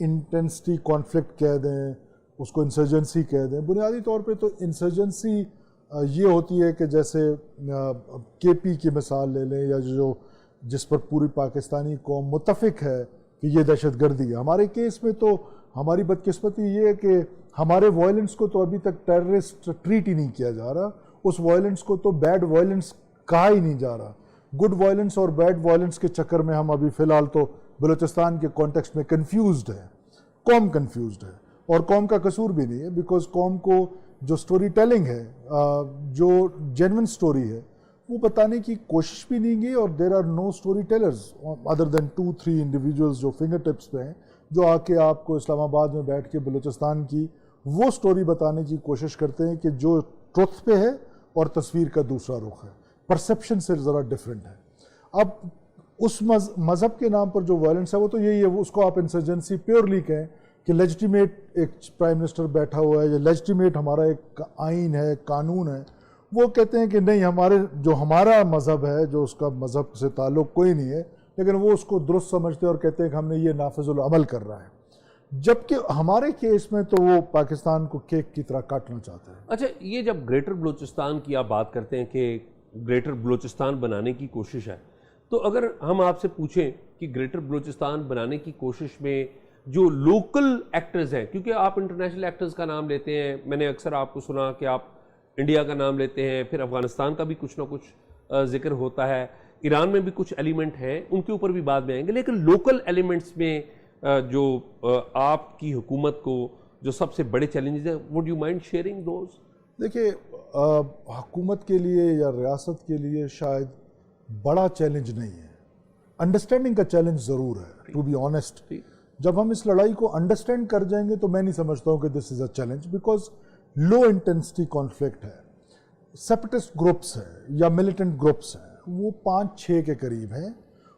Intensity conflict کہہ دیں، اس کو انسرجنسی کہہ دیں۔ بنیادی طور پہ تو انسرجنسی یہ ہوتی ہے کہ جیسے کے پی کی مثال لے لیں، یا جس پر پوری پاکستانی قوم متفق ہے کہ یہ دہشت گردی ہے۔ ہمارے کیس میں تو ہماری بدقسمتی یہ ہے کہ ہمارے وائلنس کو تو ابھی تک ٹیررسٹ ٹریٹ ہی نہیں کیا جا رہا، اس وائلنس کو تو بیڈ وائلنس کہا ہی نہیں جا رہا۔ گڈ وائلنس اور بیڈ وائلنس کے چکر میں ہم ابھی فی الحال تو بلوچستان کے کانٹیکسٹ میں کنفیوزڈ ہے، قوم کنفیوزڈ ہے، اور قوم کا قصور بھی نہیں ہے، بیکاز قوم کو جو سٹوری ٹیلنگ ہے، جو جینون سٹوری ہے، وہ بتانے کی کوشش بھی نہیں کی، اور there are no story tellers other than 2-3 individuals جو فنگر ٹپس پہ ہیں، جو آ کے آپ کو اسلام آباد میں بیٹھ کے بلوچستان کی وہ سٹوری بتانے کی کوشش کرتے ہیں کہ جو ٹروتھ پہ ہے اور تصویر کا دوسرا رخ ہے، پرسیپشن سے ذرا ڈیفرنٹ ہے۔ اب اس مذہب کے نام پر جو وائلنس ہے وہ تو یہی ہے، اس کو آپ انسرجنسی پیورلی کہیں کہ لیجٹیمیٹ ایک پرائم منسٹر بیٹھا ہوا ہے، یا لیجٹیمیٹ ہمارا ایک آئین ہے، قانون ہے، وہ کہتے ہیں کہ نہیں، ہمارا مذہب ہے، جو اس کا مذہب سے تعلق کوئی نہیں ہے، لیکن وہ اس کو درست سمجھتے ہیں اور کہتے ہیں کہ ہم نے یہ نافذ العمل کر رہا ہے، جبکہ ہمارے کیس میں تو وہ پاکستان کو کیک کی طرح کاٹنا چاہتے ہیں۔ اچھا، یہ جب گریٹر بلوچستان کی آپ بات کرتے ہیں کہ گریٹر بلوچستان بنانے کی کوشش ہے، تو اگر ہم آپ سے پوچھیں کہ گریٹر بلوچستان بنانے کی کوشش میں جو لوکل ایکٹرز ہیں، کیونکہ آپ انٹرنیشنل ایکٹرز کا نام لیتے ہیں، میں نے اکثر آپ کو سنا کہ آپ انڈیا کا نام لیتے ہیں، پھر افغانستان کا بھی کچھ نہ کچھ ذکر ہوتا ہے، ایران میں بھی کچھ ایلیمنٹ ہیں، ان کے اوپر بھی بعد میں آئیں گے، لیکن لوکل ایلیمنٹس میں جو آپ کی حکومت کو جو سب سے بڑے چیلنجز ہیں، would you mind sharing those? دیکھیے، حکومت کے لیے یا ریاست کے لیے شاید بڑا چیلنج نہیں ہے، انڈرسٹینڈنگ کا چیلنج ضرور ہے، ٹو بی آنیسٹ۔ جب ہم اس لڑائی کو انڈرسٹینڈ کر جائیں گے تو میں نہیں سمجھتا ہوں کہ this is a challenge, because low intensity conflict ہے، سیپریٹسٹ گروپس ہیں یا ملیٹنٹ گروپس ہیں، وہ 5-6 کے قریب ہیں،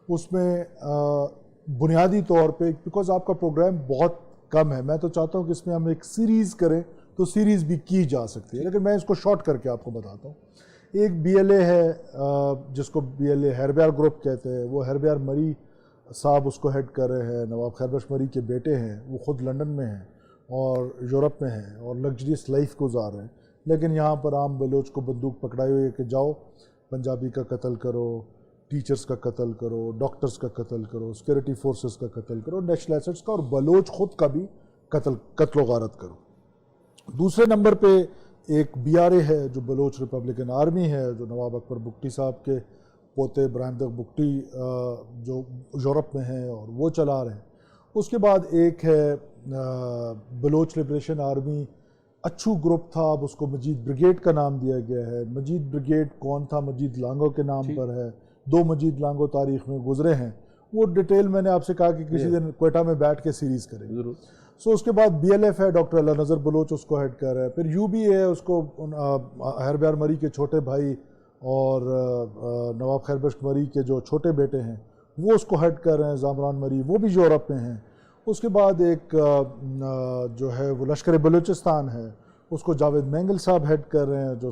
اس میں بنیادی طور پہ بیکاز آپ کا پروگرام بہت کم ہے، میں تو چاہتا ہوں کہ اس میں ہم ایک سیریز کریں تو سیریز بھی کی جا سکتی ہے، لیکن میں اس کو شارٹ کر کے آپ کو بتاتا ہوں۔ ایک بی ایل اے ہے جس کو بی ایل اے ہیربیار گروپ کہتے ہیں، وہ ہیربیار مری صاحب اس کو ہیڈ کر رہے ہیں، نواب خیر بخش مری کے بیٹے ہیں، وہ خود لنڈن میں ہیں اور یورپ میں ہیں اور لگژریس لائف گزار رہے ہیں، لیکن یہاں پر عام بلوچ کو بندوق پکڑائی ہوئی ہے کہ جاؤ پنجابی کا قتل کرو، ٹیچرز کا قتل کرو، ڈاکٹرز کا قتل کرو، سیکورٹی فورسز کا قتل کرو، نیشنل ایسٹس کا، اور بلوچ خود کا بھی قتل و غارت کرو۔ دوسرے نمبر پہ ایک بی آر اے ہے جو بلوچ ریپبلکن آرمی ہے، جو نواب اکبر بگٹی صاحب کے پوتے ابراہیم دغ بگٹی جو یورپ میں ہیں اور وہ چلا رہے ہیں۔ اس کے بعد ایک ہے بلوچ لبریشن آرمی، اچھو گروپ تھا، اب اس کو مجید بریگیڈ کا نام دیا گیا ہے۔ مجید بریگیڈ کون تھا؟ مجید لانگو کے نام پر ہے، 2 مجید لانگو تاریخ میں گزرے ہیں، وہ ڈیٹیل میں نے آپ سے کہا کہ کسی دن کوئٹہ میں بیٹھ کے سیریز کریں گے۔ سو اس کے بعد بی ایل ایف ہے، ڈاکٹر اللہ نظر بلوچ اس کو ہیڈ کر رہا ہے، پھر یو بی ہے، اس کو ہیربیار مری کے چھوٹے بھائی اور نواب خیر بخش مری کے جو چھوٹے بیٹے ہیں وہ اس کو ہیڈ کر رہے ہیں، زامران مری، وہ بھی یورپ میں ہیں۔ اس کے بعد ایک جو ہے وہ لشکر بلوچستان ہے، اس کو جاوید مینگل صاحب ہیڈ کر رہے ہیں، جو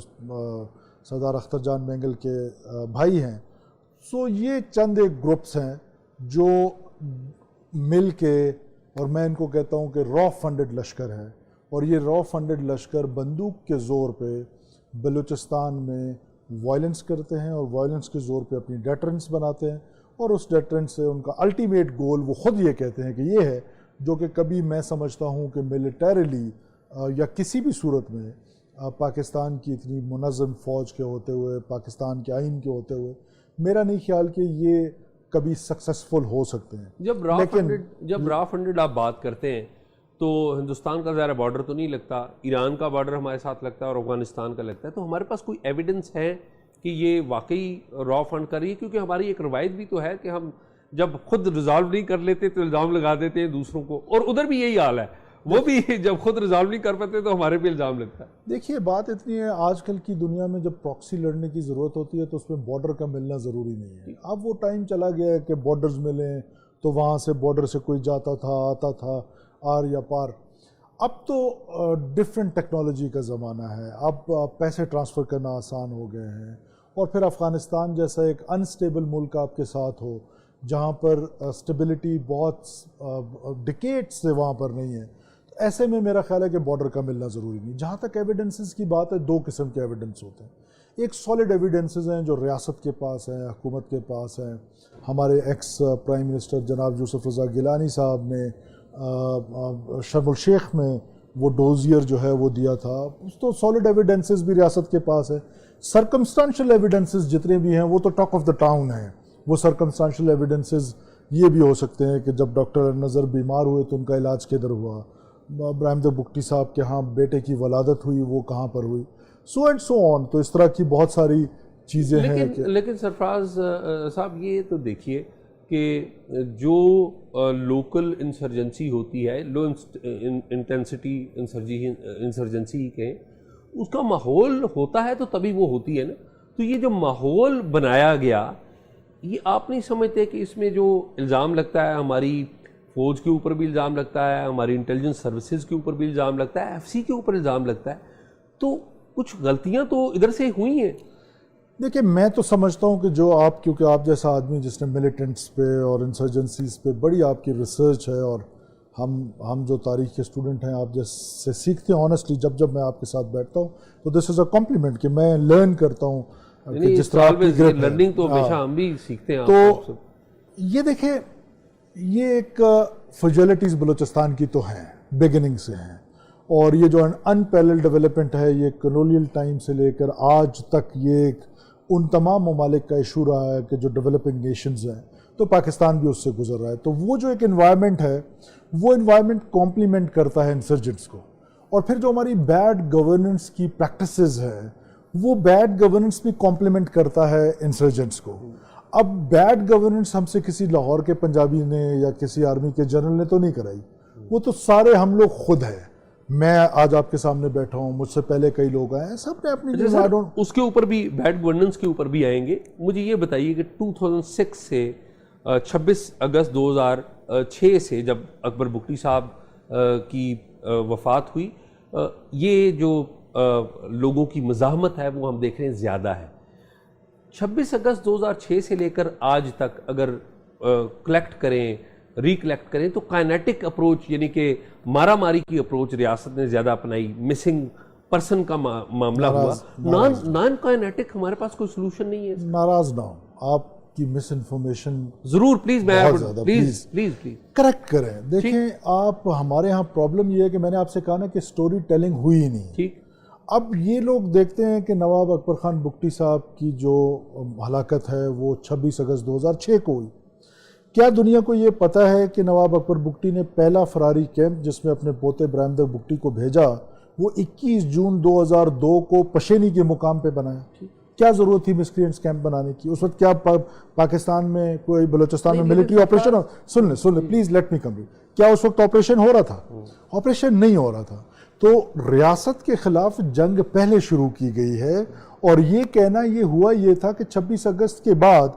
سردار اختر جان مینگل کے بھائی ہیں۔ سو یہ چند ایک گروپس ہیں جو مل کے، اور میں ان کو کہتا ہوں کہ را فنڈڈ لشکر ہے، اور یہ را فنڈڈ لشکر بندوق کے زور پہ بلوچستان میں وائلنس کرتے ہیں، اور وائلنس کے زور پہ اپنی ڈیٹرنس بناتے ہیں، اور اس ڈیٹرنس سے ان کا الٹیمیٹ گول وہ خود یہ کہتے ہیں کہ یہ ہے، جو کہ کبھی میں سمجھتا ہوں کہ ملیٹریلی یا کسی بھی صورت میں پاکستان کی اتنی منظم فوج کے ہوتے ہوئے، پاکستان کے آئین کے ہوتے ہوئے، میرا نہیں خیال کہ یہ کبھی سکسیسفل ہو سکتے ہیں۔ جب را فنڈڈ آپ بات کرتے ہیں تو ہندوستان کا ظاہر بارڈر تو نہیں لگتا، ایران کا بارڈر ہمارے ساتھ لگتا ہے اور افغانستان کا لگتا ہے، تو ہمارے پاس کوئی ایویڈنس ہے کہ یہ واقعی را فنڈ کر رہی ہے؟ کیونکہ ہماری ایک روایت بھی تو ہے کہ ہم جب خود ریزالو نہیں کر لیتے تو الزام لگا دیتے ہیں دوسروں کو، اور ادھر بھی یہی حال ہے، وہ بھی جب خود ریزالو نہیں کر پاتے تو ہمارے پہ الزام لگتا ہے۔ دیکھیے، بات اتنی ہے، آج کل کی دنیا میں جب پراکسی لڑنے کی ضرورت ہوتی ہے تو اس میں بارڈر کا ملنا ضروری نہیں ہے۔ اب وہ ٹائم چلا گیا ہے کہ بارڈرز ملیں تو وہاں سے بارڈر سے کوئی جاتا تھا، آتا تھا، آر یا پار۔ اب تو ڈیفرنٹ ٹیکنالوجی کا زمانہ ہے، اب پیسے ٹرانسفر کرنا آسان ہو گئے ہیں، اور پھر افغانستان جیسا ایک انسٹیبل ملک آپ کے ساتھ ہو جہاں پر اسٹیبلٹی بہت ڈکیٹ سے وہاں پر نہیں ہے، ایسے میں میرا خیال ہے کہ بارڈر کا ملنا ضروری نہیں. جہاں تک ایویڈنسز کی بات ہے، دو قسم کے ایویڈنس ہوتے ہیں. ایک سالڈ ایویڈنسز ہیں جو ریاست کے پاس ہیں، حکومت کے پاس ہیں. ہمارے ایکس پرائم منسٹر جناب یوسف رضا گیلانی صاحب نے شرم الشیخ میں وہ ڈوزیئر جو ہے وہ دیا تھا، تو سالڈ ایویڈنسز بھی ریاست کے پاس ہے. سرکمسٹانشل ایویڈنسز جتنے بھی ہیں وہ تو ٹاک آف دا ٹاؤن ہیں. وہ سرکمسٹانشل ایویڈنسز یہ بھی ہو سکتے ہیں کہ جب ڈاکٹر نظر بیمار ہوئے تو ان کا علاج کدھر ہوا، برہمدر بگٹی صاحب کے ہاں بیٹے کی ولادت ہوئی وہ کہاں پر ہوئی، سو اینڈ سو آن. تو اس طرح کی بہت ساری چیزیں ہیں. لیکن سرفراز صاحب یہ تو دیکھیے کہ جو لوکل انسرجنسی ہوتی ہے، لو انٹینسٹی انسرجنسی کہیں، اس کا ماحول ہوتا ہے تو تبھی وہ ہوتی ہے نا. تو یہ جو ماحول بنایا گیا، یہ آپ نہیں سمجھتے کہ اس میں جو الزام لگتا ہے، ہماری فوج کے اوپر بھی الزام لگتا ہے، ہماری انٹیلیجنس سروسز کے اوپر بھی الزام لگتا ہے، ایف سی کے اوپر الزام لگتا ہے، تو کچھ غلطیاں تو ادھر سے ہوئی ہیں؟ دیکھیں میں تو سمجھتا ہوں کہ جو آپ، کیونکہ آپ جیسا آدمی جس نے ملیٹنٹس پہ اور انسرجنسیز پہ بڑی آپ کی ریسرچ ہے، اور ہم جو تاریخ کے اسٹوڈنٹ ہیں آپ جیسے سیکھتے ہیں. آنیسٹلی جب میں آپ کے ساتھ بیٹھتا ہوں تو دس از اے کمپلیمنٹ کہ میں لرن کرتا ہوں کہ جس طرح لرننگ تو ہمیشہ ہم بھی سیکھتے ہیں. تو یہ دیکھیں یہ ایک فیجلٹیز بلوچستان کی تو ہیں، بگننگ سے ہیں، اور یہ جو ان پیرلل ڈیولپمنٹ ہے یہ کلونیل ٹائم سے لے کر آج تک یہ ایک ان تمام ممالک کا ایشو رہا ہے کہ جو ڈیولپنگ نیشنز ہیں، تو پاکستان بھی اس سے گزر رہا ہے. تو وہ جو ایک انوائرمنٹ ہے وہ انوائرمنٹ کمپلیمنٹ کرتا ہے انسرجنٹس کو. اور پھر جو ہماری بیڈ گورننس کی پریکٹسز ہے وہ بیڈ گورننس بھی کمپلیمنٹ کرتا ہے انسرجنٹس کو. اب بیڈ گورننس ہم سے کسی لاہور کے پنجابی نے یا کسی آرمی کے جنرل نے تو نہیں کرائی، وہ تو سارے ہم لوگ خود ہیں. میں آج آپ کے سامنے بیٹھا ہوں، مجھ سے پہلے کئی لوگ آئے ہیں، سب نے اپنی اس کے اوپر بھی بیڈ گورننس کے اوپر بھی آئیں گے. مجھے یہ بتائیے کہ 2006 سے 26 اگست 2006 سے جب اکبر بگٹی صاحب کی وفات ہوئی، یہ جو لوگوں کی مزاحمت ہے وہ ہم دیکھ رہے ہیں زیادہ ہے. 26 اگست 2006 سے لے کر آج تک اگر کلیکٹ کریں، ریکلیکٹ کریں، تو کائنیٹک اپروچ یعنی کہ مارا ماری کی اپروچ ریاست نے زیادہ اپنائی. مسنگ پرسن کا معاملہ ہوا. نان کائنیٹک ہمارے پاس کوئی سلوشن نہیں ہے. ناراض نہ ہوں، آپ کی مس انفارمیشن ضرور پلیز کریکٹ کریں. دیکھیں آپ، ہمارے ہاں پرابلم یہ ہے کہ میں نے آپ سے کہا نا کہ سٹوری ٹیلنگ ہوئی ہی نہیں. ٹھیک. اب یہ لوگ دیکھتے ہیں کہ نواب اکبر خان بگٹی صاحب کی جو ہلاکت ہے وہ 26 اگست 2006 کو ہوئی. کیا دنیا کو یہ پتہ ہے کہ نواب اکبر بگٹی نے پہلا فراری کیمپ جس میں اپنے پوتے برہمدر بگٹی کو بھیجا وہ 21 جون 2002 کو پشینی کے مقام پہ بنایا؟ کیا ضرورت تھی مسکرینٹس کیمپ بنانے کی؟ اس وقت کیا پاکستان میں کوئی بلوچستان میں ملٹری آپریشن ہو؟ سن لیں پلیز لیٹ می کمپلیٹ. کیا اس وقت آپریشن ہو رہا تھا؟ آپریشن نہیں ہو رہا تھا. تو ریاست کے خلاف جنگ پہلے شروع کی گئی ہے، اور یہ کہنا یہ ہوا یہ تھا کہ 26 اگست کے بعد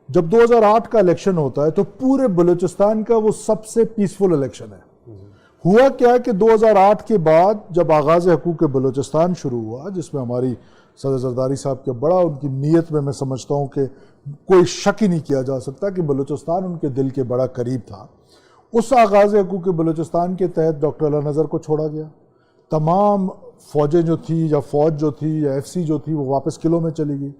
جب 2008 کا الیکشن ہوتا ہے تو پورے بلوچستان کا وہ سب سے پیسفل الیکشن ہے. ہوا کیا کہ 2008 کے بعد جب آغاز حقوق بلوچستان شروع ہوا، جس میں ہماری صدر زرداری صاحب کے بڑا ان کی نیت میں سمجھتا ہوں کہ کوئی شک ہی نہیں کیا جا سکتا کہ بلوچستان ان کے دل کے بڑا قریب تھا. اس آغاز حقوق بلوچستان کے تحت ڈاکٹر اعلیٰ نظر کو چھوڑا گیا. تمام فوجیں جو تھی یا فوج جو تھی یا ایف سی جو تھی وہ واپس قلعوں میں چلی گئی.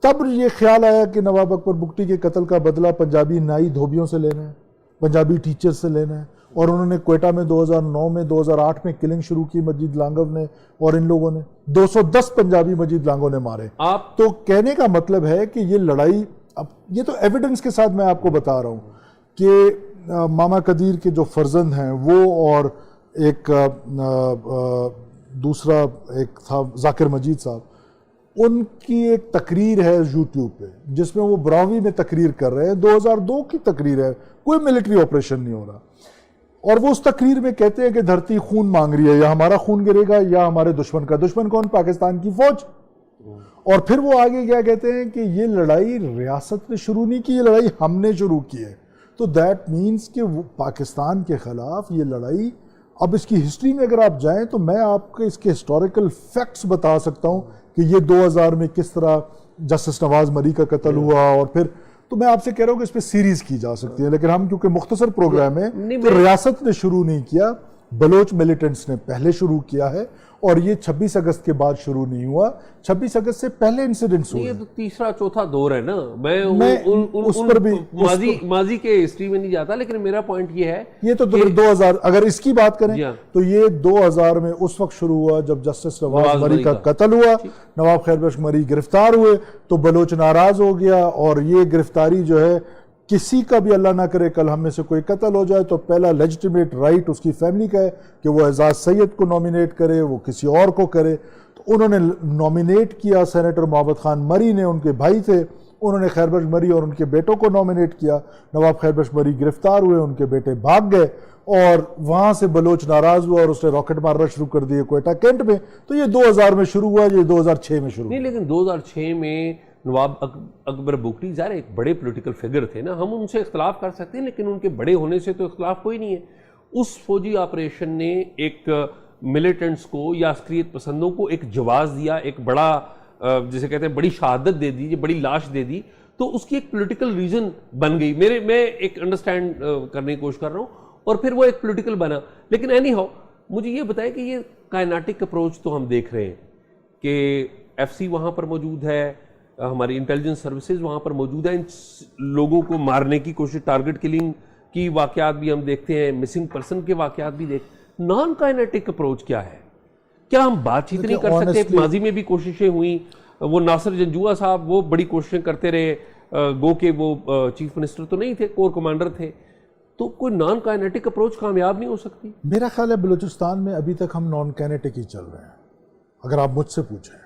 تب یہ خیال آیا کہ نواب اکبر بگٹی کے قتل کا بدلہ پنجابی نائی دھوبیوں سے لینا ہے، پنجابی ٹیچر سے لینا ہے. اور انہوں نے کوئٹہ میں 2009 میں 2008 میں کلنگ شروع کی مجید لانگو نے، اور ان لوگوں نے 210 پنجابی مجید لانگو نے مارے. تو کہنے کا مطلب ہے کہ یہ لڑائی، اب یہ تو ایویڈنس کے ساتھ میں آپ کو بتا رہا ہوں کہ ماما قدیر کے جو فرزند ہیں وہ، اور ایک دوسرا ایک تھا ذاکر مجید صاحب، ان کی ایک تقریر ہے یوٹیوب پہ جس میں وہ براوی میں تقریر کر رہے ہیں. 2002 کی تقریر ہے، کوئی ملٹری آپریشن نہیں ہو رہا، اور وہ اس تقریر میں کہتے ہیں کہ دھرتی خون مانگ رہی ہے، یا ہمارا خون گرے گا یا ہمارے دشمن کا. دشمن کون؟ پاکستان کی فوج. اور پھر وہ آگے کیا کہتے ہیں کہ یہ لڑائی ریاست نے شروع نہیں کی، یہ لڑائی ہم نے شروع کی ہے. تو دیٹ مینس کہ پاکستان کے خلاف یہ لڑائی اب اس کی ہسٹری میں اگر آپ جائیں تو میں آپ کو اس کے ہسٹوریکل فیکٹس بتا سکتا ہوں کہ یہ 2000 میں کس طرح جسٹس نواز مری کا قتل ہوا، اور پھر تو میں آپ سے کہہ رہا ہوں کہ اس پہ سیریز کی جا سکتی ہے، لیکن ہم کیونکہ مختصر پروگرام ہے تو ریاست نے شروع نہیں کیا، بلوچ ملیٹنٹس نے پہلے شروع کیا ہے، اور یہ 26 اگست کے بعد شروع نہیں ہوا، 26 اگست سے پہلے انسیڈنٹس ہوئے۔ یہ تو تیسرا چوتھا دور ہے نا، میں اس پر بھی ماضی کے ہسٹری میں نہیں جاتا، لیکن میرا پوائنٹ یہ ہے یہ تو 2000 اگر اس کی بات کریں تو یہ 2000 میں اس وقت شروع ہوا جب جسٹس نواز مری کا قتل ہوا، نواب خیر بخش مری گرفتار ہوئے تو بلوچ ناراض ہو گیا، اور یہ گرفتاری جو ہے کسی کا بھی اللہ نہ کرے کل ہم میں سے کوئی قتل ہو جائے تو پہلا لیجٹیمیٹ رائٹ اس کی فیملی کا ہے کہ وہ اعزاز سید کو نومینیٹ کرے، وہ کسی اور کو کرے، تو انہوں نے نومینیٹ کیا، سینیٹر محمد خان مری نے، ان کے بھائی تھے، انہوں نے خیر بخش مری اور ان کے بیٹوں کو نومینیٹ کیا، نواب خیر بخش مری گرفتار ہوئے، ان کے بیٹے بھاگ گئے، اور وہاں سے بلوچ ناراض ہوا اور اس نے راکٹ مارنا شروع کر دیے کوئٹہ کینٹ میں، تو یہ 2000 میں شروع ہوا، یہ 2006 میں شروع ہوا۔ نہیں لیکن 2006 میں نواب اکبر بگٹی ظاہر ایک بڑے پولیٹیکل فگر تھے نا، ہم ان سے اختلاف کر سکتے ہیں لیکن ان کے بڑے ہونے سے تو اختلاف کوئی نہیں ہے۔ اس فوجی آپریشن نے ایک ملیٹنٹس کو یا عسکریت پسندوں کو ایک جواز دیا، ایک بڑا جسے کہتے ہیں بڑی شہادت دے دی، بڑی لاش دے دی، تو اس کی ایک پولیٹیکل ریزن بن گئی، میں ایک انڈرسٹینڈ کرنے کی کوشش کر رہا ہوں، اور پھر وہ ایک پولیٹیکل بنا۔ لیکن اینی ہاؤ مجھے یہ بتائے کہ یہ کائناٹک اپروچ تو ہم دیکھ رہے ہیں کہ ایف سی وہاں پر موجود ہے، ہماری انٹیلیجنس سروسز وہاں پر موجود ہیں، ان لوگوں کو مارنے کی کوشش، ٹارگٹ کلنگ کی واقعات بھی ہم دیکھتے ہیں، مسنگ پرسن کے واقعات بھی نان کائنیٹک اپروچ کیا ہے؟ کیا ہم بات چیت نہیں کر سکتے؟ ماضی میں بھی کوششیں ہوئیں، وہ ناصر جنجوعہ صاحب وہ بڑی کوششیں کرتے رہے، گو کہ وہ چیف منسٹر تو نہیں تھے، کور کمانڈر تھے، تو کوئی نان کائنیٹک اپروچ کامیاب نہیں ہو سکتی؟ میرا خیال ہے بلوچستان میں ابھی تک ہم نان کائنیٹک ہی چل رہے ہیں اگر آپ مجھ سے پوچھیں،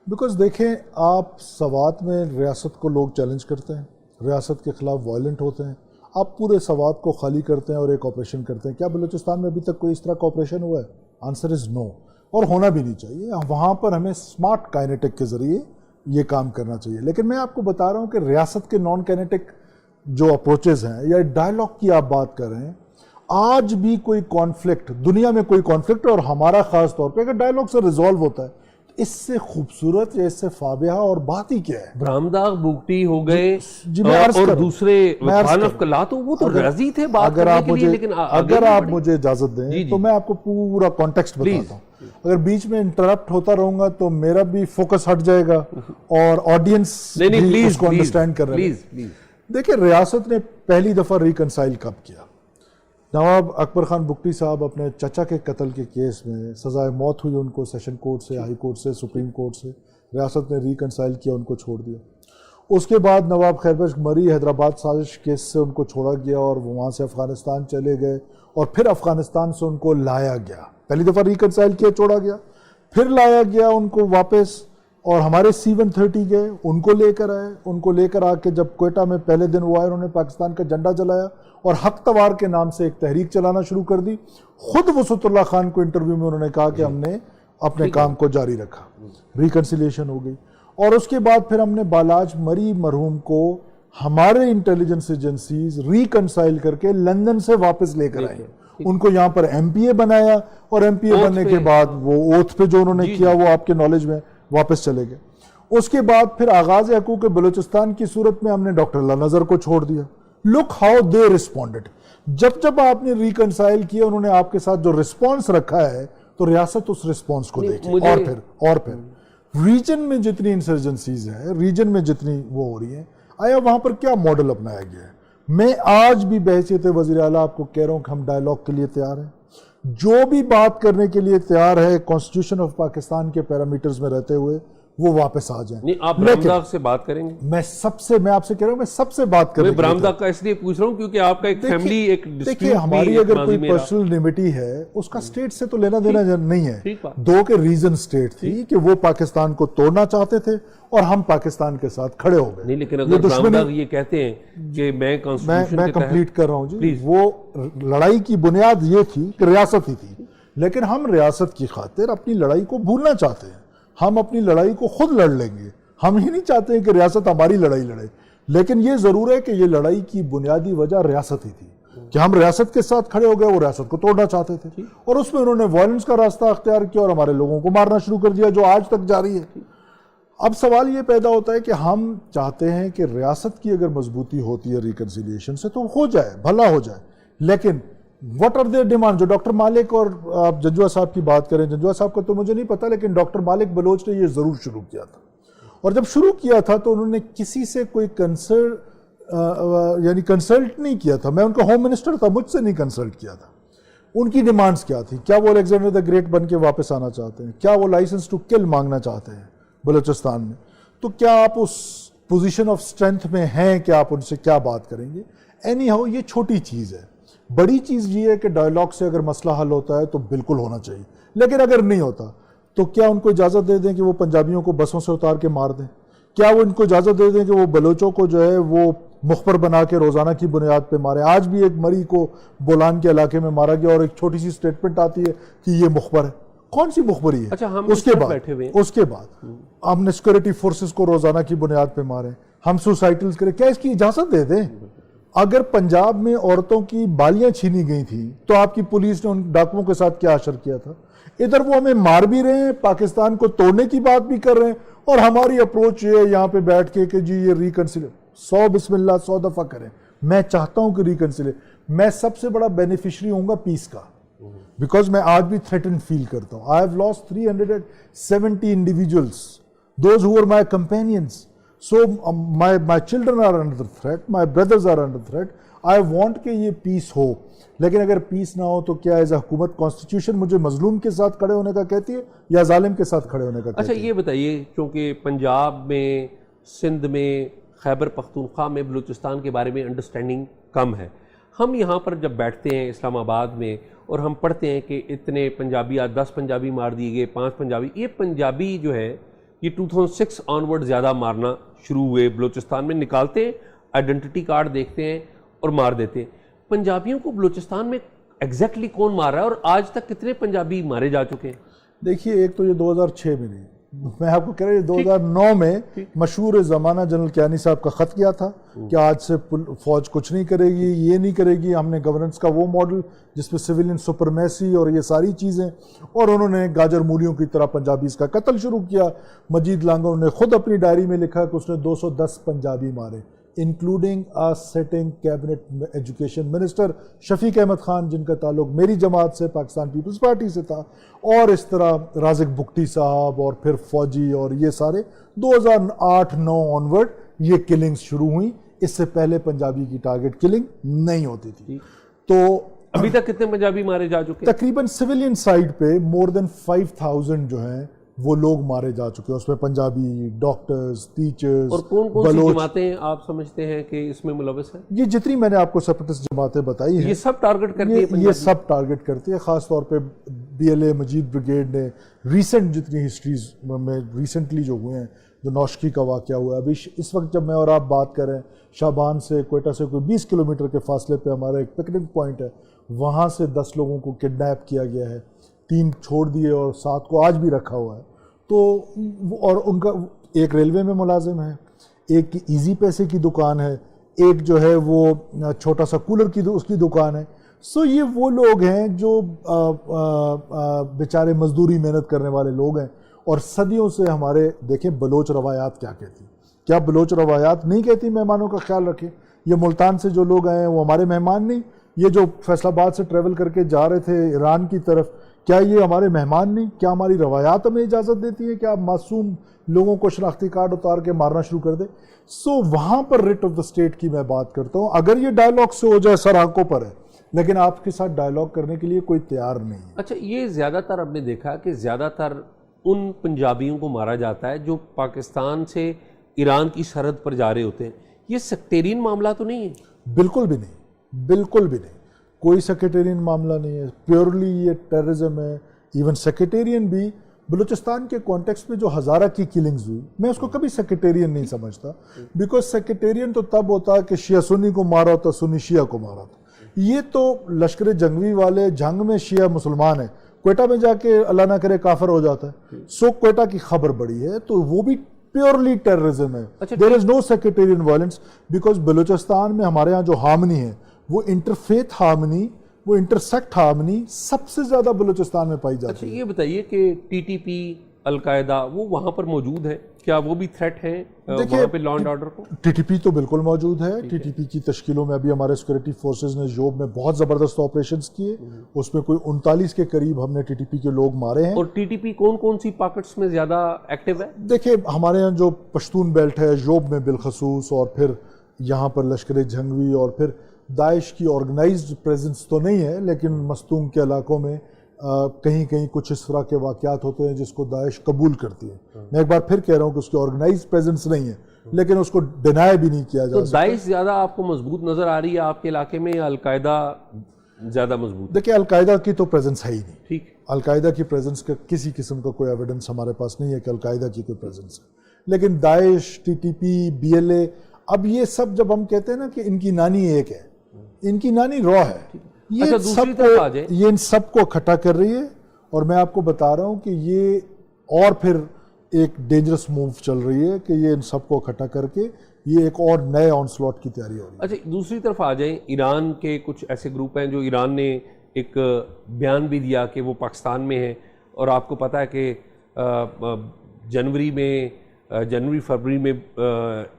بیکاز دیکھیں آپ سوات میں ریاست کو لوگ چیلنج کرتے ہیں، ریاست کے خلاف وائلنٹ ہوتے ہیں، آپ پورے سوات کو خالی کرتے ہیں اور ایک آپریشن کرتے ہیں۔ کیا بلوچستان میں ابھی تک کوئی اس طرح کا آپریشن ہوا ہے؟ آنسر از نو، اور ہونا بھی نہیں چاہیے۔ وہاں پر ہمیں سمارٹ کائنیٹک کے ذریعے یہ کام کرنا چاہیے۔ لیکن میں آپ کو بتا رہا ہوں کہ ریاست کے نان کائنیٹک جو اپروچز ہیں یا ڈائلاگ کی آپ بات کر رہے ہیں، آج بھی کوئی کانفلکٹ دنیا میں کوئی کانفلکٹ، اور ہمارا خاص طور پہ اگر ڈائلاگ سے ریزالو ہوتا ہے، اس سے خوبصورت یا اس سے فابیہ اور بات ہی کیا ہے؟ برہمداغ بگٹی ہو گئے اور دوسرے خان آف کلا، تو وہ تو راضی تھے بات کرنے کے لیے، لیکن اگر آپ مجھے اجازت دیں تو میں آپ کو پورا کانٹیکسٹ بتاتا ہوں۔ اگر بیچ میں انٹرپٹ ہوتا رہوں گا تو میرا بھی فوکس ہٹ جائے گا اور آڈینس بھی اس کو انڈرسٹینڈ کر رہے ہیں۔ دیکھیں ریاست نے پہلی دفعہ ریکنسائل کب کیا؟ نواب اکبر خان بگٹی صاحب اپنے چچا کے قتل کے کیس میں سزائے موت ہوئی ان کو، سیشن کورٹ سے، ہائی کورٹ سے، سپریم کورٹ سے، ریاست نے ریکنسائل کیا، ان کو چھوڑ دیا۔ اس کے بعد نواب خیر بخش مری حیدرآباد سازش کیس سے ان کو چھوڑا گیا اور وہ وہاں سے افغانستان چلے گئے، اور پھر افغانستان سے ان کو لایا گیا، پہلی دفعہ ریکنسائل کیا، چھوڑا گیا، پھر لایا گیا ان کو واپس، اور ہمارے C-130 گئے، ان کو لے کر آئے، ان کو لے کر آ کے جب کوئٹہ میں پہلے دن وہ آئے، انہوں نے پاکستان کا جھنڈا جلایا اور حق توار کے نام سے ایک تحریک چلانا شروع کر دی۔ خود وسعت اللہ خان کو انٹرویو میں انہوں نے کہا کہ ہم نے اپنے کام کو جاری رکھا، ریکنسیلیشن ہو گئی۔ اور اس کے بعد پھر ہم نے بالاج مری مرحوم کو ہمارے انٹیلیجنس ایجنسیز ریکنسائل کر کے لندن سے واپس لے کر آئے، ان کو یہاں پر MPA بنایا، اور MPA بننے کے بعد وہ اوتھ پہ جو انہوں نے کیا وہ آپ کے نالج میں واپس چلے گئے۔ اس کے بعد پھر آغاز حقوق بلوچستان کی صورت میں ہم نے ڈاکٹر اللہ نظر کو چھوڑ دیا۔ لک ہاؤ دے ریسپونڈڈ، جب آپ نے ریکنسائل کیا انہوں نے آپ کے ساتھ جو ریسپانس رکھا ہے تو ریاست اس ریسپانس کو دیکھے، اور پھر ریجن میں جتنی انسرجنسیز ہیں، ریجن میں جتنی وہ ہو رہی ہیں، آیا وہاں پر کیا ماڈل اپنایا گیا ہے؟ میں آج بھی بحیثیت وزیر اعلیٰ آپ کو کہہ رہا ہوں کہ ہم ڈائلاگ کے لیے تیار ہیں، جو بھی بات کرنے کے لیے تیار ہے کانسٹیٹیوشن آف پاکستان کے پیرامیٹرز میں رہتے ہوئے وہ واپس آ جائیں۔ نہیں آپ برہمداغ سے بات کریں گے؟ میں آپ سے کہہ رہا ہوں، میں سب سے بات کریں گے۔ میں برہمداغ کا اس لیے پوچھ رہا ہوں کیونکہ آپ کا ایک فیملی ایک دیکھیں ہماری اگر کوئی پرسنل نیمیٹی ہے اس کا سٹیٹ سے تو لینا دینا نہیں ہے، دو کے ریزن سٹیٹ تھی کہ وہ پاکستان کو توڑنا چاہتے تھے اور ہم پاکستان کے ساتھ کھڑے ہو گئے۔ نہیں لیکن اگر برہمداغ یہ کہتے ہیں کہ میں کمپلیٹ کر رہا ہوں جی، وہ لڑائی کی بنیاد یہ تھی کہ ریاست ہی تھی، لیکن ہم ریاست کی خاطر اپنی لڑائی کو بھولنا چاہتے ہیں، ہم اپنی لڑائی کو خود لڑ لیں گے، ہم ہی نہیں چاہتے ہیں کہ ریاست ہماری لڑائی لڑے، لیکن یہ ضرور ہے کہ یہ لڑائی کی بنیادی وجہ ریاست ہی تھی۔ کہ ہم ریاست کے ساتھ کھڑے ہو گئے, وہ ریاست کو توڑنا چاہتے تھے اور اس میں انہوں نے وائلنس کا راستہ اختیار کیا اور ہمارے لوگوں کو مارنا شروع کر دیا, جو آج تک جاری ہے. اب سوال یہ پیدا ہوتا ہے کہ ہم چاہتے ہیں کہ ریاست کی اگر مضبوطی ہوتی ہے ریکنسیلیشن سے تو ہو جائے, بھلا ہو جائے, لیکن واٹ آر دیئر ڈیمانڈ. جو ڈاکٹر مالک اور آپ جنجوعہ صاحب کی بات کریں, جنجوعہ صاحب کا تو مجھے نہیں پتا, لیکن ڈاکٹر مالک بلوچ نے یہ ضرور شروع کیا تھا, اور جب شروع کیا تھا تو انہوں نے کسی سے کوئی یعنی کنسلٹ نہیں کیا تھا. میں ان کا ہوم منسٹر تھا, مجھ سے نہیں کنسلٹ کیا تھا. ان کی ڈیمانڈز کیا تھی؟ کیا وہ الیگزینڈر دا گریٹ بن کے واپس آنا چاہتے ہیں؟ کیا وہ لائسنس ٹو کل مانگنا چاہتے ہیں بلوچستان میں؟ تو کیا آپ اس پوزیشن آف اسٹرینتھ میں ہیں کہ آپ ان سے کیا بات کریں گے؟ اینی ہاؤ یہ چھوٹی چیز ہے. بڑی چیز یہ ہے کہ ڈائلاگ سے اگر مسئلہ حل ہوتا ہے تو بالکل ہونا چاہیے, لیکن اگر نہیں ہوتا تو کیا ان کو اجازت دے دیں کہ وہ پنجابیوں کو بسوں سے اتار کے مار دیں؟ کیا وہ ان کو اجازت دے دیں کہ وہ بلوچوں کو جو ہے وہ مخبر بنا کے روزانہ کی بنیاد پہ مارے؟ آج بھی ایک مری کو بولان کے علاقے میں مارا گیا اور ایک چھوٹی سی سٹیٹمنٹ آتی ہے کہ یہ مخبر ہے. کون سی مخبری ہے؟ اس کے بعد ہم نے سیکورٹی فورسز کو روزانہ کی بنیاد پہ مارے, ہم سوسائٹلز کریں. کیا اس کی اجازت دے دیں؟ اگر پنجاب میں عورتوں کی بالیاں چھینی گئی تھیں تو آپ کی پولیس نے ان ڈاکوؤں کے ساتھ کیا اشر کیا تھا؟ ادھر وہ ہمیں مار بھی رہے ہیں, پاکستان کو توڑنے کی بات بھی کر رہے ہیں, اور ہماری اپروچ یہ ہے یہاں پہ بیٹھ کے کہ جی یہ ریکنسیلر 100 بسم اللہ 100 دفعہ کریں. میں چاہتا ہوں کہ ریکنسیلر, میں سب سے بڑا بینیفیشری ہوں گا پیس کا, بیکاز میں آج بھی تھریٹن فیل کرتا ہوں. I have lost 370 individuals, those who are my companions. So my children are under threat, my brothers are under threat. I want کہ یہ پیس ہو, لیکن اگر پیس نہ ہو تو کیا ایز حکومت کانسٹیٹیوشن مجھے مظلوم کے ساتھ کھڑے ہونے کا کہتی ہے یا ظالم کے ساتھ کھڑے ہونے کا کہتی ہے؟ اچھا یہ بتائیے, چونکہ پنجاب میں, سندھ میں, خیبر پختونخوا میں بلوچستان کے بارے میں انڈرسٹینڈنگ کم ہے. ہم یہاں پر جب بیٹھتے ہیں اسلام آباد میں اور ہم پڑھتے ہیں کہ اتنے پنجابی, 10 پنجابی مار دیے گئے, 5 پنجابی, یہ پنجابی جو ہے یہ 2006 آنورڈ زیادہ مارنا شروع ہوئے بلوچستان میں. نکالتے ہیں آئیڈینٹی کارڈ دیکھتے ہیں اور مار دیتے ہیں. پنجابیوں کو بلوچستان میں ایگزیکٹلی کون مار رہا ہے اور آج تک کتنے پنجابی مارے جا چکے ہیں؟ دیکھیے, ایک تو یہ 2006 میں نہیں, میں آپ کو کہہ رہا ہوں 2009 میں مشہور زمانہ جنرل کیانی صاحب کا خط کیا تھا کہ آج سے فوج کچھ نہیں کرے گی, یہ نہیں کرے گی, ہم نے گورننس کا وہ ماڈل جس پہ سویلین سپرمیسی اور یہ ساری چیزیں, اور انہوں نے گاجر مولیوں کی طرح پنجابیز کا قتل شروع کیا. مجید لانگو نے خود اپنی ڈائری میں لکھا کہ اس نے 210 پنجابی مارے, including sitting cabinet education minister Shafiq Ahmed Khan, جن کا تعلق میری جماعت سے, پاکستان پیپلز پارٹی سے تھا, اور اس طرح رازق بگٹی صاحب, اور پھر فوجی, اور یہ سارے 2008-9 آنورڈ یہ کلنگز شروع ہوئیں. اس سے پہلے پنجابی کی ٹارگٹ کلنگ نہیں ہوتی تھی. تو ابھی تک کتنے پنجابی مارے جا چکے؟ تقریباً سویلین سائڈ پہ مور دین 5000 جو ہیں وہ لوگ مارے جا چکے ہیں. اس میں پنجابی, ڈاکٹرز, ٹیچرز. اور کون سی جماعتیں آپ سمجھتے ہیں کہ اس میں ملوث ہیں؟ یہ جتنی میں نے آپ کو سیپریٹسٹ جماعتیں بتائی ہیں یہ سب ٹارگٹ کرتی ہیں؟ یہ سب ٹارگٹ کرتی ہے. خاص طور پہ BLA مجید بریگیڈ نے ریسنٹ جتنی ہسٹریز میں ریسنٹلی جو ہوئے ہیں, جو نوشکی کا واقعہ ہوا ہے, ابھی اس وقت جب میں اور آپ بات کریں, شابان سے کوئٹہ سے کوئی 20 کلومیٹر کے فاصلے پہ ہمارا ایک پکنک پوائنٹ ہے, وہاں سے 10 لوگوں کو کڈنیپ کیا گیا ہے, 3 چھوڑ دیے اور 7 کو آج بھی رکھا ہوا ہے. تو اور ان کا ایک ریلوے میں ملازم ہے, ایک کی ایزی پیسے کی دکان ہے, ایک جو ہے وہ چھوٹا سا کولر کی اس کی دکان ہے. سو یہ وہ لوگ ہیں جو بیچارے مزدوری محنت کرنے والے لوگ ہیں, اور صدیوں سے ہمارے دیکھیں بلوچ روایات کیا کہتی, کیا بلوچ روایات نہیں کہتی مہمانوں کا خیال رکھیں؟ یہ ملتان سے جو لوگ آئے ہیں وہ ہمارے مہمان نہیں, یہ جو فیصل آباد سے ٹریول کر کے جا رہے تھے ایران کی طرف, کیا یہ ہمارے مہمان نہیں؟ کیا ہماری روایات ہمیں اجازت دیتی ہے کہ آپ معصوم لوگوں کو شناختی کارڈ اتار کے مارنا شروع کر دیں؟ سو وہاں پر ریٹ آف دا اسٹیٹ کی میں بات کرتا ہوں. اگر یہ ڈائلاگ سے ہو جائے, سر آنکھوں پر ہے, لیکن آپ کے ساتھ ڈائلاگ کرنے کے لیے کوئی تیار نہیں ہے. اچھا, یہ زیادہ تر آپ نے دیکھا کہ زیادہ تر ان پنجابیوں کو مارا جاتا ہے جو پاکستان سے ایران کی سرحد پر جا رہے ہوتے ہیں. یہ سیکٹیرین معاملہ تو نہیں ہے؟ بالکل بھی نہیں, بالکل بھی نہیں, کوئی سیکٹیرین معاملہ نہیں ہے. پیورلی یہ ٹیررزم ہے. ایون سیکٹیرین بھی بلوچستان کے کانٹیکسٹ میں جو ہزارہ کی کلنگز ہوئی, میں اس کو کبھی سیکٹیرین نہیں سمجھتا, بیکاز سیکٹیرین تو تب ہوتا کہ شیعہ سنی کو مارا ہوتا, سنی شیعہ کو مارا ہوتا. یہ تو لشکر جنگوی والے جنگ میں شیعہ مسلمان ہیں, کوئٹہ میں جا کے اللہ نہ کرے کافر ہو جاتا ہے. سو کوئٹہ کی خبر بڑی ہے, تو وہ بھی پیورلی ٹیررزم ہے. دیر از نو سیکٹیرین وائلنس, بیکاز بلوچستان میں ہمارے ہاں جو ہامنی ہے وہ انٹرفیتھ ہارمنی، وہ انٹرسیکٹ ہارمنی سب سے زیادہ بلوچستان میں پائی جاتی ہے. اچھا یہ بتائیے کہ ٹی ٹی پی، القاعدہ وہ وہاں پر موجود ہے، کیا وہ بھی تھریٹ ہیں وہاں پہ لا اینڈ آرڈر کو؟ ٹی ٹی پی تو بالکل موجود ہے. ٹی ٹی پی کی تشکیلوں میں ابھی ہمارے سیکورٹی فورسز نے جوب میں بہت زبردست آپریشنز کیے، اس میں کوئی 39 کے قریب ہم نے ٹی ٹی پی کے لوگ مارے ہیں. اور ٹی ٹی پی کون کون سی پاکٹس میں زیادہ ایکٹیو ہے؟ دیکھیں ہمارے یہاں جو پشتون بیلٹ ہے جوب میں بالخصوص، اور پھر یہاں پر لشکر جھنگوی، اور پھر داعش کی آرگنائزڈ پریزنس تو نہیں ہے لیکن مستونگ کے علاقوں میں کہیں کہیں کچھ اس طرح کے واقعات ہوتے ہیں جس کو داعش قبول کرتی ہے. میں ایک بار پھر کہہ رہا ہوں کہ اس کی آرگنائزڈ پریزنس نہیں ہے لیکن اس کو ڈینائی بھی نہیں کیا جا تو داعش زیادہ آپ کو مضبوط نظر آ رہی ہے آپ کے علاقے میں، یا القاعدہ زیادہ مضبوط؟ دیکھیں القاعدہ کی تو پریزنس ہے ہی نہیں. ٹھیک، القاعدہ کی پریزنس کا کسی قسم کا کوئی ایویڈنس ہمارے پاس نہیں ہے کہ القاعدہ کی کوئی پریزنس ہے. لیکن Daesh, T T P, B L A, اب یہ سب جب ہم کہتے ہیں نا کہ ان کی نانی ایک ہے، ان کی نانی رو ہے، یہ ان سب کو اکٹھا کر رہی ہے. اور میں آپ کو بتا رہا ہوں کہ یہ اور پھر ایک ڈینجرس موو چل رہی ہے کہ یہ ان سب کو اکٹھا کر کے یہ ایک اور نئے آن سلاٹ کی تیاری ہو رہی ہے. اچھا دوسری طرف آ جائیں، ایران کے کچھ ایسے گروپ ہیں جو ایران نے ایک بیان بھی دیا کہ وہ پاکستان میں ہیں، اور آپ کو پتہ ہے کہ جنوری فروری میں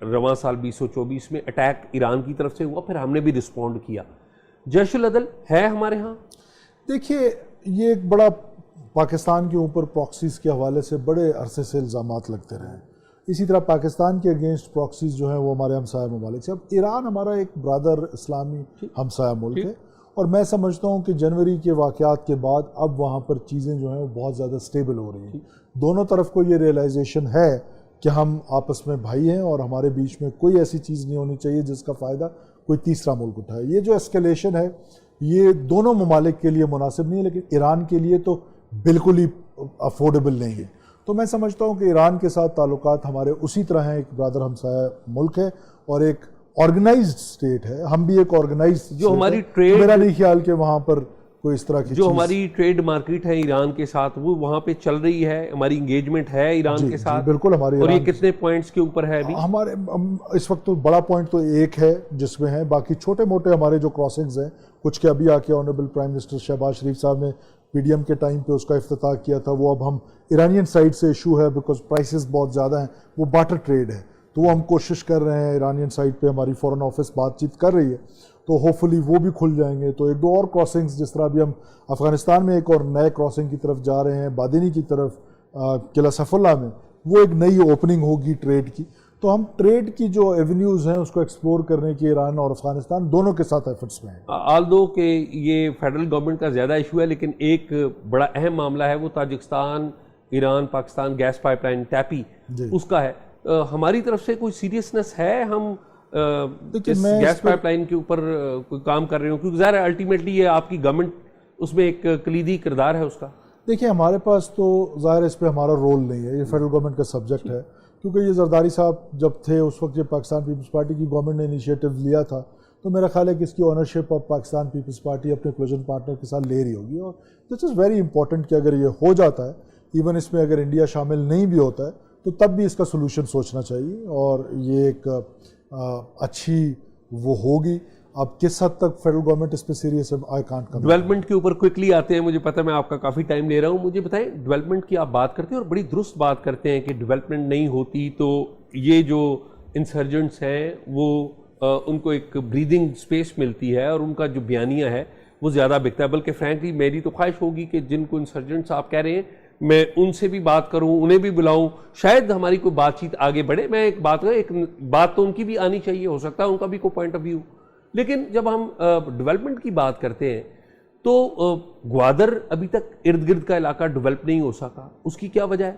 رواں سال 2024 میں اٹیک ایران کی طرف سے ہوا، پھر ہم نے بھی رسپونڈ کیا. جیش العدل ہے ہمارے ہاں؟ دیکھیے یہ ایک بڑا پاکستان کے اوپر پراکسیز کے حوالے سے بڑے عرصے سے الزامات لگتے رہے ہیں. اسی طرح پاکستان کے اگینسٹ پراکسیز جو ہیں وہ ہمارے ہمسایہ ممالک سے. اب ایران ہمارا ایک برادر اسلامی ہمسایہ ملک ہے، اور میں سمجھتا ہوں کہ جنوری کے واقعات کے بعد اب وہاں پر چیزیں جو ہیں وہ بہت زیادہ سٹیبل ہو رہی ہیں. دونوں طرف کو یہ ریئلائزیشن ہے کہ ہم آپس میں بھائی ہیں اور ہمارے بیچ میں کوئی ایسی چیز نہیں ہونی چاہیے جس کا فائدہ کوئی تیسرا ملک اٹھائے. یہ جو اسکیلیشن ہے یہ دونوں ممالک کے لیے مناسب نہیں ہے، لیکن ایران کے لیے تو بالکل ہی افورڈیبل نہیں ہے. تو میں سمجھتا ہوں کہ ایران کے ساتھ تعلقات ہمارے اسی طرح ہیں، ایک برادر ہمسایہ ملک ہے اور ایک آرگنائزڈ اسٹیٹ ہے. ہم بھی ایک آرگنائزڈ جو ہماری ٹریڈ، میرا نہیں خیال کہ وہاں پر کوئی اس طرح کی جو ہماری ٹریڈ مارکیٹ ہے ایران کے ساتھ وہ وہاں پہ چل رہی ہے، ہماری انگیجمنٹ ہے ایران کے ساتھ. بالکل ہماری. اور یہ کتنے پوائنٹس کے اوپر ہے ابھی؟ ہمارے اس وقت تو بڑا پوائنٹ تو ایک ہے جس میں ہے، باقی چھوٹے موٹے ہمارے جو کراسنگز ہیں کچھ کے ابھی آ کے آنریبل پرائم منسٹر شہباز شریف صاحب نے پی ڈی ایم کے ٹائم پہ اس کا افتتاح کیا تھا، وہ اب ہم ایرانین سائڈ سے ایشو ہے بیکاز پرائسز بہت زیادہ ہیں، وہ بارٹر ٹریڈ ہے، تو وہ ہم کوشش کر رہے ہیں. ایرانین سائڈ پہ ہماری فورن آفس بات چیت کر رہی ہے تو ہوپ فلی وہ بھی کھل جائیں گے. تو ایک دو اور کراسنگز، جس طرح ابھی ہم افغانستان میں ایک اور نئے کراسنگ کی طرف جا رہے ہیں بادینی کی طرف قلعہ سیف اللہ میں، وہ ایک نئی اوپننگ ہوگی ٹریڈ کی. تو ہم ٹریڈ کی جو ایونیوز ہیں اس کو ایکسپلور کرنے کی ایران اور افغانستان دونوں کے ساتھ ایفرٹس میں ہیں. آلدو کہ یہ فیڈرل گورنمنٹ کا زیادہ ایشو ہے، لیکن ایک بڑا اہم معاملہ ہے وہ Tajikistan Iran Pakistan gas pipe line TAPI, اس کا ہے. ہماری طرف سے کوئی سیریسنس ہے؟ ہم اس گیس پائپ لائن کے اوپر کوئی کام کر رہے ہوں؟ کیونکہ ظاہر ہے الٹیمیٹلی یہ آپ کی گورنمنٹ اس میں ایک کلیدی کردار ہے اس کا. دیکھیں ہمارے پاس تو ظاہر اس پہ ہمارا رول نہیں ہے، یہ فیڈرل گورنمنٹ کا سبجیکٹ ہے. کیونکہ یہ زرداری صاحب جب تھے اس وقت جب پاکستان پیپلز پارٹی کی گورنمنٹ نے انیشیٹو لیا تھا تو میرا خیال ہے کہ اس کی اونرشپ اب پاکستان پیپلز پارٹی اپنے کولیجن پارٹنر کے ساتھ لے رہی ہوگی. اور دس از ویری امپورٹنٹ کہ اگر یہ ہو جاتا ہے، ایون اس میں اگر انڈیا شامل نہیں بھی ہوتا ہے تو تب بھی اس کا سولوشن سوچنا چاہیے، اور یہ ایک اچھی وہ ہوگی. اب کس حد تک فیڈرل گورنمنٹ اس پہ سیریس ہے آئی کانٹ کمنٹ. ڈیولپمنٹ کے اوپر کوئکلی آتے ہیں، مجھے پتہ ہے میں آپ کا کافی ٹائم لے رہا ہوں. مجھے بتائیں ڈیولپمنٹ کی آپ بات کرتے ہیں اور بڑی درست بات کرتے ہیں کہ ڈیولپمنٹ نہیں ہوتی تو یہ جو انسرجنٹس ہیں وہ ان کو ایک بریدنگ سپیس ملتی ہے اور ان کا جو بیانیہ ہے وہ زیادہ بکتا ہے. بلکہ فرینکلی میری تو خواہش ہوگی کہ جن کو انسرجنٹس آپ کہہ رہے ہیں میں ان سے بھی بات کروں، انہیں بھی بلاؤں، شاید ہماری کوئی بات چیت آگے بڑھے. میں ایک بات تو ان کی بھی آنی چاہیے، ہو سکتا ہے ان کا بھی کوئی پوائنٹ آف ویو. لیکن جب ہم ڈیولپمنٹ کی بات کرتے ہیں تو گوادر ابھی تک ارد گرد کا علاقہ ڈیولپ نہیں ہو سکا، اس کی کیا وجہ ہے؟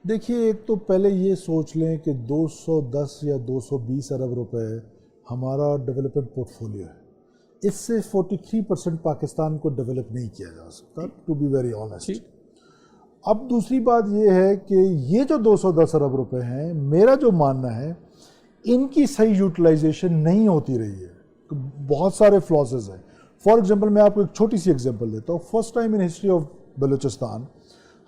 دیکھیے ایک تو پہلے یہ سوچ لیں کہ 210 یا 220 ارب روپے ہمارا ڈیولپمنٹ پورٹ فولیو ہے، اس سے 43% پاکستان کو ڈیولپ نہیں کیا جا سکتا، ٹو بی ویری آنیسٹ. اب دوسری بات یہ ہے کہ یہ جو 210 ارب روپے ہیں، میرا جو ماننا ہے ان کی صحیح یوٹیلائزیشن نہیں ہوتی رہی ہے، بہت سارے فلازز ہیں. فار ایگزامپل میں آپ کو ایک چھوٹی سی ایگزامپل دیتا ہوں. First time in history of Balochistan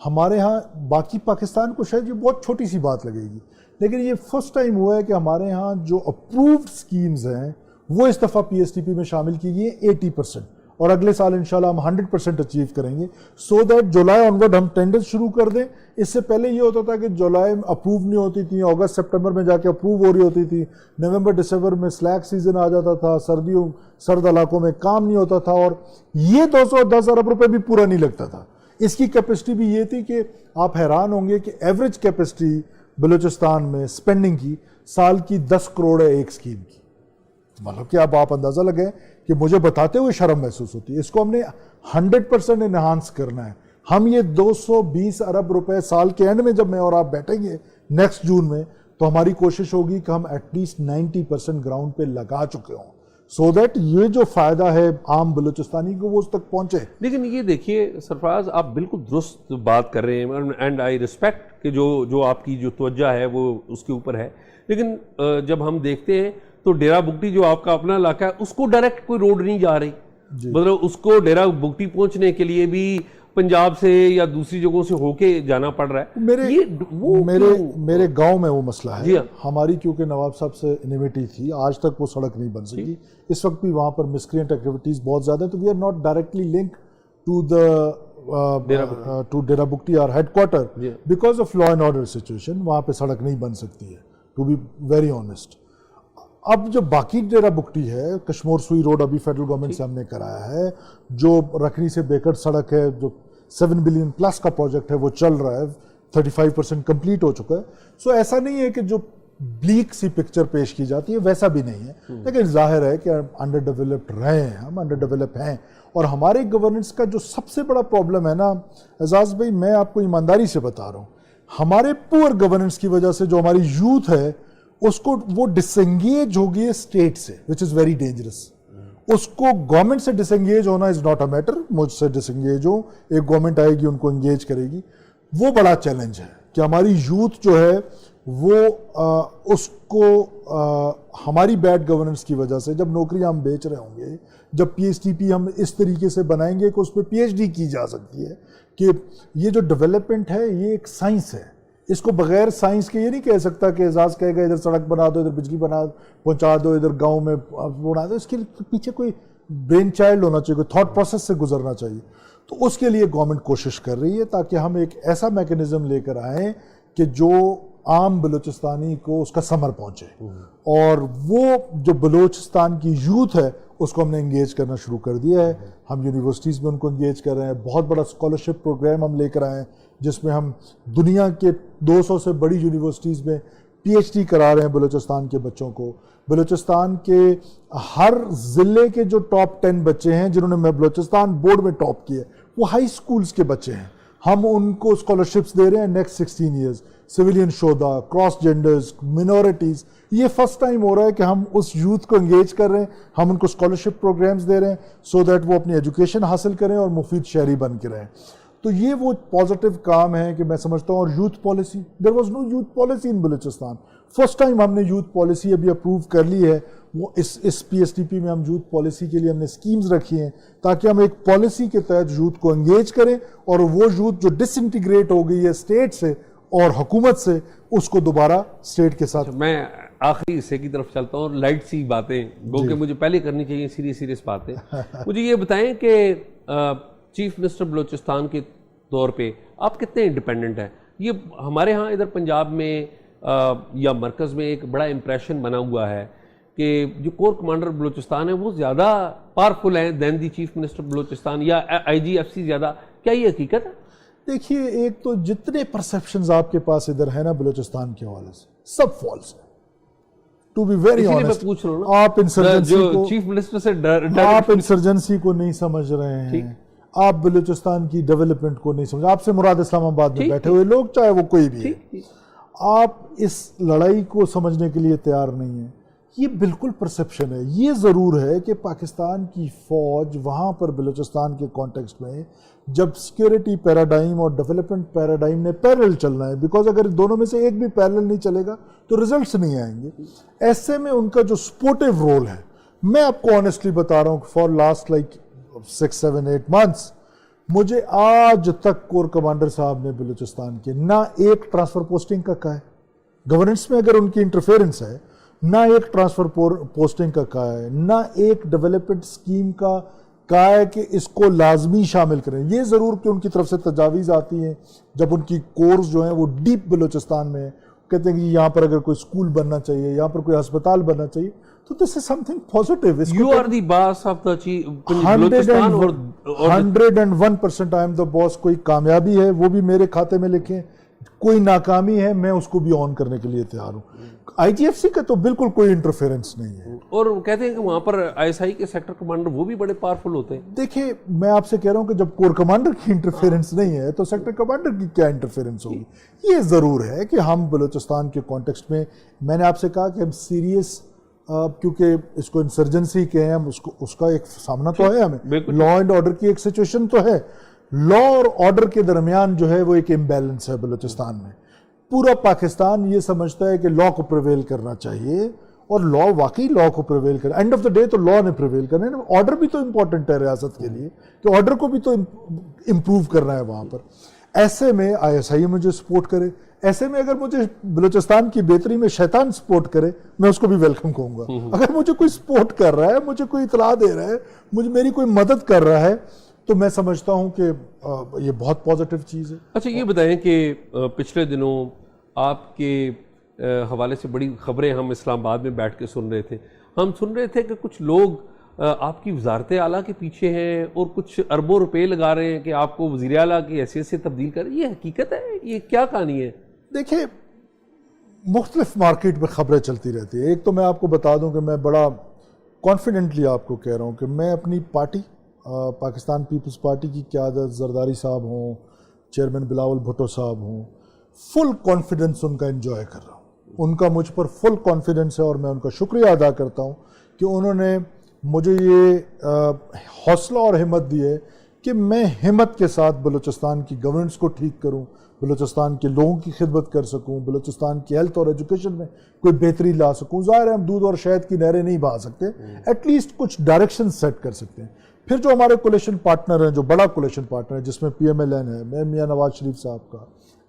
ہمارے ہاں، باقی پاکستان کو شاید یہ بہت چھوٹی سی بات لگے گی لیکن یہ فرسٹ ٹائم ہوا ہے کہ ہمارے ہاں جو اپرووڈ اسکیمز ہیں وہ اس دفعہ PSTP میں شامل کی گئی ہے 80%، اور اگلے سال انشاءاللہ ہم 100% اچیو کریں گے، سو دیٹ جولائی آنورڈ ہم ٹینڈر شروع کر دیں۔ اس سے پہلے یہ ہوتا تھا کہ جولائی میں اپروو نہیں ہوتی تھی، اگست سپٹمبر میں جا کے اپروو ہو رہی ہوتی تھی، نومبر دسمبر میں سلیک سیزن آ جاتا تھا، سرد علاقوں میں کام نہیں ہوتا تھا، اور یہ 210 ارب روپے بھی پورا نہیں لگتا تھا۔ اس کی کیپیسٹی بھی یہ تھی کہ آپ حیران ہوں گے کہ ایوریج کیپیسٹی بلوچستان میں سپینڈنگ کی سال کی 10 کروڑ ہے ایک اسکیم کی، مطلب کہ اب آپ اندازہ لگیں کہ مجھے بتاتے ہوئے شرم محسوس ہوتی ہے۔ اس کو ہم نے 100% انہانس کرنا ہے۔ ہم یہ 220 ارب روپے سال کے اینڈ میں جب میں اور آپ بیٹھیں گے نیکسٹ جون میں، تو ہماری کوشش ہوگی کہ ہم ایٹ لیسٹ 90% گراؤنڈ پہ لگا چکے ہوں، سو دیٹ یہ جو فائدہ ہے عام بلوچستانی کو وہ اس تک پہنچے۔ لیکن یہ دیکھیے سرفراز، آپ بالکل درست بات کر رہے ہیں، اینڈ آئی ریسپیکٹ کہ جو آپ کی جو توجہ ہے وہ اس کے اوپر ہے، لیکن جب ہم دیکھتے ہیں تو ڈیرہ بگٹی جو آپ کا اپنا علاقہ ہے، اس کو ڈائریکٹ کوئی روڈ نہیں جا رہی، مطلب اس کو ڈیرہ بگٹی پہنچنے کے لیے بھی پنجاب سے یا دوسری جگہوں سے ہو کے جانا پڑ رہا ہے۔ میرے گاؤں میں وہ مسئلہ ہے، ہماری کیونکہ نواب صاحب سے انیمیٹی تھی، آج تک وہ سڑک نہیں بن سکی، اس وقت بھی وہاں پر مسکرینٹ ایکٹیویٹیز بہت زیادہ ہیں، تو we are not directly link to Dera Bugti اور head quarter because of law and order situation, وہاں پہ سڑک نہیں بن سکتی ہے، ٹو بی ویری آنیسٹ۔ اب جو باقی ڈیرہ بگٹی ہے، کشمور سوئی روڈ ابھی فیڈرل گورنمنٹ سے ہم نے کرایا ہے، جو رکھنی سے بیکٹ سڑک ہے، جو 7 بلین پلس کا پروجیکٹ ہے وہ چل رہا ہے، 35% کمپلیٹ ہو چکا ہے۔ سو ایسا نہیں ہے کہ جو بلیک سی پکچر پیش کی جاتی ہے ویسا بھی نہیں ہے، لیکن ظاہر ہے کہ انڈر ڈیولپڈ رہے ہیں، ہم انڈر ڈیولپ ہیں، اور ہمارے گورننس کا جو سب سے بڑا پرابلم ہے نا اعزاز بھائی، میں آپ کو ایمانداری سے بتا رہا ہوں، ہمارے پور گورننس کی وجہ سے جو ہماری یوتھ ہے اس کو وہ ڈس انگیج ہو گئی ہے اسٹیٹ سے، وچ از ویری ڈینجرس۔ اس کو گورنمنٹ سے ڈس انگیج ہونا از ناٹ اے میٹر، مجھ سے ڈس انگیج ہو، ایک گورنمنٹ آئے گی ان کو انگیج کرے گی، وہ بڑا چیلنج ہے کہ ہماری یوتھ جو ہے وہ اس کو ہماری بیڈ گورننس کی وجہ سے، جب نوکریاں ہم بیچ رہے ہوں گے، جب PSTP ہم اس طریقے سے بنائیں گے کہ اس پہ PhD کی جا سکتی ہے کہ یہ جو ڈیولپمنٹ ہے یہ ایک سائنس ہے، اس کو بغیر سائنس کے یہ نہیں کہہ سکتا کہ اعزاز کہے گا ادھر سڑک بنا دو، ادھر بجلی پہنچا دو، ادھر گاؤں میں بنا دو، اس کے پیچھے کوئی برین چائلڈ ہونا چاہیے، کوئی تھاٹ پروسیس سے گزرنا چاہیے۔ تو اس کے لیے گورنمنٹ کوشش کر رہی ہے تاکہ ہم ایک ایسا میکنزم لے کر آئیں کہ جو عام بلوچستانی کو اس کا ثمر پہنچے، اور وہ جو بلوچستان کی یوتھ ہے اس کو ہم نے انگیج کرنا شروع کر دیا ہے۔ ہم یونیورسٹیز میں ان کو انگیج کر رہے ہیں، بہت بڑا اسکالرشپ پروگرام ہم لے کر آئے ہیں جس میں ہم دنیا کے 200 سے بڑی یونیورسٹیز میں PhD کرا رہے ہیں بلوچستان کے بچوں کو۔ بلوچستان کے ہر ضلع کے جو ٹاپ 10 بچے ہیں جنہوں نے بلوچستان بورڈ میں ٹاپ کیا ہے وہ ہائی سکولز کے بچے ہیں، ہم ان کو اسکالرشپس دے رہے ہیں نیکسٹ 16 ایئرز۔ سویلین شہدا، کراس جینڈرز، منورٹیز، یہ فرسٹ ٹائم ہو رہا ہے کہ ہم اس یوتھ کو انگیج کر رہے ہیں، ہم ان کو اسکالرشپ پروگرامز دے رہے ہیں سو دیٹ وہ اپنی ایجوکیشن حاصل کریں اور مفید شہری بن کے رہیں۔ تو یہ وہ پازیٹیو کام ہے کہ میں سمجھتا ہوں۔ اور youth policy, there was no youth policy in Balochistan, first time ہم نے یوتھ پالیسی ابھی اپروو کر لی ہے، وہ اس PSTP میں ہم یوتھ پالیسی کے لیے ہم نے اسکیمز رکھی ہیں تاکہ ہم ایک پالیسی کے تحت یوتھ کو انگیج کریں، اور وہ یوتھ جو ڈس انٹیگریٹ ہو گئی ہے اسٹیٹ سے اور حکومت سے، اس کو دوبارہ اسٹیٹ کے ساتھ۔ میں آخری حصے کی طرف چلتا ہوں، اور لائٹ سی باتیں گو کہ مجھے پہلے کرنی چاہیے، سیریس باتیں۔ مجھے یہ بتائیں کہ چیف منسٹر بلوچستان کے طور پہ آپ کتنے انڈیپینڈنٹ ہیں؟ یہ ہمارے ہاں ادھر پنجاب میں یا مرکز میں ایک بڑا امپریشن بنا ہوا ہے کہ جو کور کمانڈر بلوچستان ہے وہ زیادہ پاورفل ہیں دین دی چیف منسٹر بلوچستان، یا IGFC زیادہ، کیا یہ حقیقت ہے؟ دیکھیے، ایک تو جتنے پرسیپشنز آپ کے پاس ادھر ہیں نا بلوچستان کے حوالے سے، سب فالس ہیں، ٹو بی ویری آنیسٹ۔ پوچھ رہا ہوں آپ چیف منسٹر سے آپ انسرجنسی کو نہیں سمجھ رہے ہیں، آپ بلوچستان کی ڈیولپمنٹ کو نہیں سمجھ، آپ سے مراد اسلام آباد میں بیٹھے ہوئے لوگ چاہے وہ کوئی بھی ہے، آپ اس لڑائی کو سمجھنے کے لیے تیار نہیں ہیں۔ یہ بالکل پرسیپشن ہے۔ یہ ضرور ہے کہ پاکستان کی فوج وہاں پر بلوچستان کے کانٹیکسٹ میں جب سیکیورٹی پیراڈائم اور ڈیولپمنٹ پیراڈائم نے پیرل چلنا ہے، بیکاز اگر دونوں میں سے ایک بھی پیرل نہیں چلے گا تو ریزلٹس نہیں آئیں گے، ایسے میں ان کا جو سپورٹیو رول ہے، میں آپ کو آنیسٹلی بتا رہا ہوں کہ فار لاسٹ 6, 7, 8 months مجھے آج تک کور کمانڈر صاحب نے بلوچستان کے نہ ایک ٹرانسفر پوسٹنگ کا کہا ہے۔ گورننس میں اگر ان کی انٹرفیئرنس ہے نہ ایک ٹرانسفر پوسٹنگ کا کہا ہے، نہ ایک ڈیولپمنٹ اسکیم کا کہا ہے کہ اس کو لازمی شامل کریں. یہ ضرور کہ ان کی طرف سے تجاویز آتی ہیں جب ان کی کورس جو ہیں وہ ڈیپ بلوچستان میں ہیں، کہتے ہیں کہ یہاں پر اگر کوئی اسکول بننا چاہیے، یہاں پر کوئی ہسپتال بننا چاہیے، تو this is something positive. You are the boss of the Balochistan. 101% I am the boss. کوئی کامیابی ہے وہ بھی میرے کھاتے میں لکھیں، کوئی ناکامی ہے میں اس کو بھی آن کرنے کے لیے تیار ہوں. آئی جی ایف سی کا تو بالکل کوئی انٹرفیرنس نہیں ہے. اور کہتے ہیں کہ وہاں پر آئی ایس آئی کے سیکٹر کمانڈر وہ بھی بڑے پاورفل ہوتے ہیں. دیکھیں میں آپ سے کہہ رہا ہوں کہ جب کور کمانڈر کی انٹرفیرنس نہیں ہے تو سیکٹر کمانڈر کی کیا انٹرفیرنس ہوگی. یہ ضرور ہے کہ ہم بلوچستان کے کانٹیکسٹ میں نے آپ سے کہا کہ ہم سیریس، کیونکہ اس کو انسرجنسی کے ہیں، ہم اس کا ایک سامنا تو ہے، ہمیں لا اینڈ آرڈر کی ایک سچویشن تو ہے. لا اور آرڈر کے درمیان جو ہے وہ ایک امبیلنس ہے بلوچستان میں. پورا پاکستان یہ سمجھتا ہے کہ لا کو پریویل کرنا چاہیے، اور لا واقعی لا کو پریویل کرنا. اینڈ آف دا ڈے تو لا نے پریویل کرنا ہے. آرڈر بھی تو امپورٹنٹ ہے ریاست کے لیے، کہ آرڈر کو بھی تو امپروو کرنا ہے وہاں پر. ایسے میں آئی ایس آئی مجھے سپورٹ کرے، ایسے میں اگر مجھے بلوچستان کی بہتری میں شیطان سپورٹ کرے، میں اس کو بھی ویلکم کہوں گا. اگر مجھے کوئی سپورٹ کر رہا ہے، مجھے کوئی اطلاع دے رہا ہے، میری کوئی مدد کر رہا ہے، تو میں سمجھتا ہوں کہ یہ بہت پازیٹیو چیز ہے. اچھا یہ بتائیں کہ پچھلے دنوں آپ کے حوالے سے بڑی خبریں ہم اسلام آباد میں بیٹھ کے سن رہے تھے. ہم سن رہے تھے کہ کچھ لوگ آپ کی وزارت اعلیٰ کے پیچھے ہیں اور کچھ اربوں روپے لگا رہے ہیں کہ آپ کو وزیر اعلیٰ کی حیثیت سے تبدیل کریں. یہ حقیقت ہے؟ یہ کیا کہانی ہے؟ دیکھیں مختلف مارکیٹ میں خبریں چلتی رہتی ہیں. ایک تو میں آپ کو بتا دوں کہ میں بڑا کانفیڈنٹلی آپ کو کہہ رہا ہوں کہ میں اپنی پارٹی پاکستان پیپلز پارٹی کی قیادت، زرداری صاحب ہوں، چیئرمین بلاول بھٹو صاحب ہوں، فل کانفیڈنس ان کا انجوائے کر رہا ہوں. ان کا مجھ پر فل کانفیڈنس ہے، اور میں ان کا شکریہ ادا کرتا ہوں کہ انہوں نے مجھے یہ حوصلہ اور ہمت دی ہے کہ میں ہمت کے ساتھ بلوچستان کی گورننس کو ٹھیک کروں، بلوچستان کے لوگوں کی خدمت کر سکوں، بلوچستان کی ہیلتھ اور ایجوکیشن میں کوئی بہتری لا سکوں. ظاہر ہے ہم دودھ اور شہد کی نہریں نہیں بہا سکتے، ایٹ لیسٹ کچھ ڈائریکشن سیٹ کر سکتے ہیں. پھر جو ہمارے کولیشن پارٹنر ہیں، جو بڑا کولیشن پارٹنر ہے جس میں پی ایم ایل این ہے، میں میاں نواز شریف صاحب کا،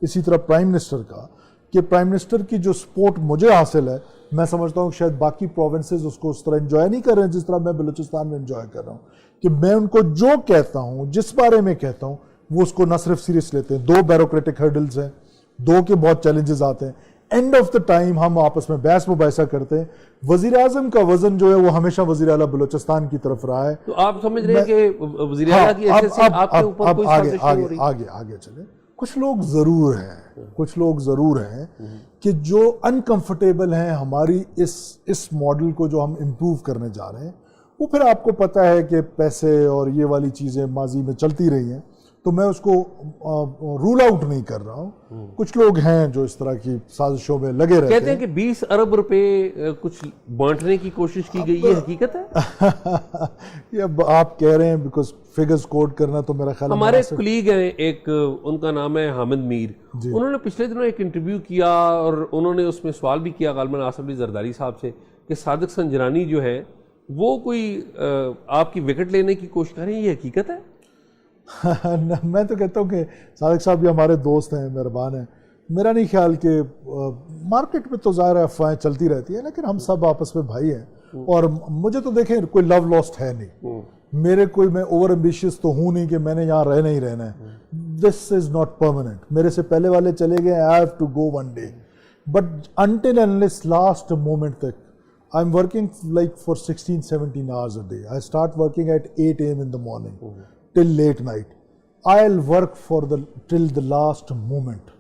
اسی طرح پرائم منسٹر کا، کہ پرائم منسٹر کی جو سپورٹ مجھے حاصل ہے، میں سمجھتا ہوں کہ شاید باقی پروونسز اس کو اس طرح انجوائے نہیں کر رہے ہیں جس طرح میں بلوچستان میں انجوائے کر رہا ہوں. کہ میں ان کو جو کہتا ہوں، جس بارے میں کہتا ہوں، وہ اس کو نہ صرف سیریس لیتے ہیں. 2 بیوروکریٹک ہرڈلز ہیں، 2 کے بہت چیلنجز آتے ہیں. اینڈ آف دا ٹائم ہم آپس میں بحث مباحثہ کرتے ہیں. وزیر اعظم کا وزن جو ہے وہ ہمیشہ وزیر اعلیٰ بلوچستان کی طرف رہا ہے. تو آپ سمجھ رہے ہیں کہ وزیر اعلیٰ کی حیثیت سے آپ کے اوپر کوئی سازش نہیں ہو رہی؟ آگے چلیں. کچھ لوگ ضرور ہیں کہ جو انکمفرٹیبل ہیں ہماری اس ماڈل کو جو ہم امپروو کرنے جا رہے ہیں. وہ پھر آپ کو پتہ ہے کہ پیسے اور یہ والی چیزیں ماضی میں چلتی رہی ہیں، تو میں اس کو رول آؤٹ نہیں کر رہا ہوں. کچھ لوگ ہیں جو اس طرح کی سازشوں میں لگے رہتے ہیں. کہتے ہیں کہ 20 ارب روپے کچھ بانٹنے کی کوشش کی گئی. یہ حقیقت ہے؟ یہ آپ کہہ رہے ہیں بیکاز فگرز کوڈ کرنا تو میرا خیال ہے. ہمارے کلیگ ہیں ایک، ان کا نام ہے حامد میر. انہوں نے پچھلے دنوں ایک انٹرویو کیا اور انہوں نے اس میں سوال بھی کیا غالباً آصف علی زرداری صاحب سے کہ صادق سنجرانی جو ہے وہ کوئی آپ کی وکٹ لینے کی کوشش کر رہے ہیں. یہ حقیقت ہے؟ میں تو کہتا ہوں کہ صادق صاحب بھی ہمارے دوست ہیں، مہربان ہیں. میرا نہیں خیال کہ مارکیٹ میں تو ظاہر افواہیں چلتی رہتی ہیں، لیکن ہم سب آپس میں بھائی ہیں. اور مجھے تو دیکھیں کوئی لو لاسٹ ہے نہیں. میں اوور ایمبیشیس تو ہوں نہیں کہ میں نے یہاں رہنا ہی رہنا ہے. This is not permanent. میرے سے پہلے والے چلے گئے، I have to go one day. But until unless last moment تک I'm working like for 16-17 hours a day. I start working at 8 a.m. in the morning till late night. I'll work for till the last moment.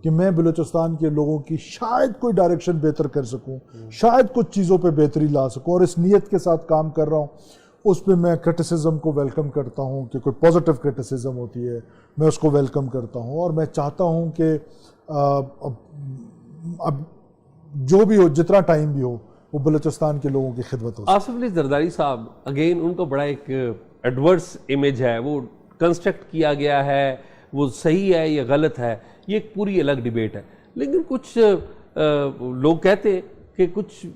کہ میں بلوچستان کے لوگوں کی شاید کوئی direction بہتر کر سکوں، شاید کچھ چیزوں پہ بہتری لا سکوں، اور اس نیت کے ساتھ کام کر رہا ہوں. اس پہ میں کرٹیسزم کو ویلکم کرتا ہوں کہ کوئی پازیٹیو کرٹیسزم ہوتی ہے، میں اس کو ویلکم کرتا ہوں. اور میں چاہتا ہوں کہ اب جو بھی ہو، جتنا ٹائم بھی ہو، وہ بلوچستان کے لوگوں کی خدمت ہو. آصف علی زرداری صاحب اگین ان کا بڑا ایک ایڈورس امیج ہے، وہ کنسٹرکٹ کیا گیا ہے، وہ صحیح ہے یا غلط ہے، یہ ایک پوری الگ ڈیبیٹ ہے. لیکن کچھ لوگ کہتے ہیں کہ کچھ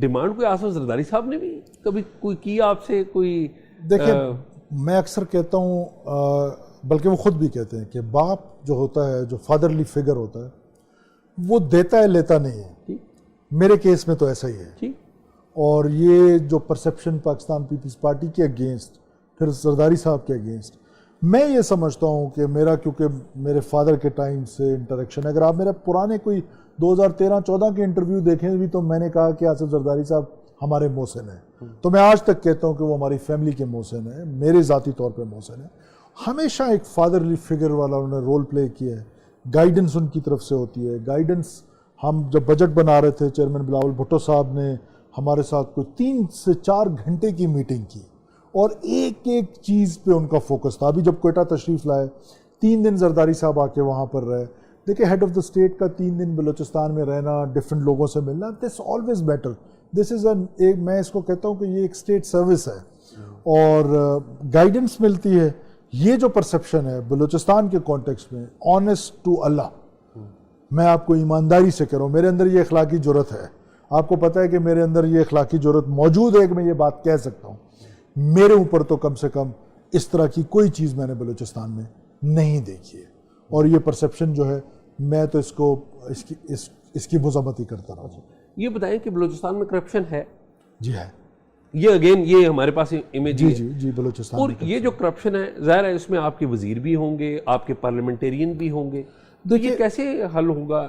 ڈیمانڈ کوئی آصف زرداری صاحب نے بھی کبھی کوئی کی آپ سے کوئی؟ دیکھیں میں اکثر کہتا ہوں، بلکہ وہ خود بھی کہتے ہیں کہ باپ جو ہوتا ہے، جو فادرلی فگر ہوتا ہے، وہ دیتا ہے لیتا نہیں ہے. میرے کیس میں تو ایسا ہی ہے. جی اور یہ جو پرسیپشن پاکستان پیپلز پارٹی کے اگینسٹ پھر زرداری صاحب کے اگینسٹ، میں یہ سمجھتا ہوں کہ میرا کیونکہ میرے فادر کے ٹائم سے انٹریکشن ہے. اگر آپ میرے پرانے کوئی 2013-14 کے انٹرویو دیکھیں بھی تو میں نے کہا کہ آصف زرداری صاحب ہمارے محسن ہیں. تو میں آج تک کہتا ہوں کہ وہ ہماری فیملی کے محسن ہیں، میرے ذاتی طور پہ محسن ہیں. ہمیشہ ایک فادرلی فگر والا انہوں نے رول پلے کیا ہے. گائیڈنس ان کی طرف سے ہوتی ہے. گائیڈنس ہم جب بجٹ بنا رہے تھے، چیئرمین بلاول بھٹو صاحب نے ہمارے ساتھ کوئی 3 سے 4 گھنٹے کی میٹنگ کی اور ایک ایک چیز پہ ان کا فوکس تھا. ابھی جب کوئٹہ تشریف لائے 3 دن زرداری صاحب آ کے وہاں پر رہے. دیکھیں ہیڈ آف دا اسٹیٹ کا 3 دن بلوچستان میں رہنا، ڈفرینٹ لوگوں سے ملنا، دس آلویز بیٹر. دس از میں اس کو کہتا ہوں کہ یہ ایک اسٹیٹ سروس ہے اور گائیڈنس ملتی ہے. یہ جو پرسیپشن ہے بلوچستان کے کانٹیکسٹ میں، آنیسٹ ٹو اللہ، میں آپ کو ایمانداری سے کہہ رہا ہوں، میرے اندر یہ اخلاقی جرت ہے. آپ کو پتہ ہے کہ میرے اندر یہ اخلاقی جرت موجود ہے کہ میں یہ بات کہہ سکتا ہوں. میرے اوپر تو کم سے کم اس طرح کی کوئی چیز میں نے بلوچستان میں نہیں دیکھی ہے. اور یہ پرسیپشن جو ہے میں تو اس کی مذمت ہی کرتا رہا ہوں. یہ بتائیں کہ بلوچستان میں کرپشن ہے؟ جی ہے. یہ اگین یہ ہمارے پاس امیج ہے. جی بلوچستان. اور یہ جو کرپشن ہے ظاہر ہے اس میں آپ کے وزیر بھی ہوں گے، آپ کے پارلیمنٹیرین بھی ہوں گے. یہ کیسے حل ہوگا؟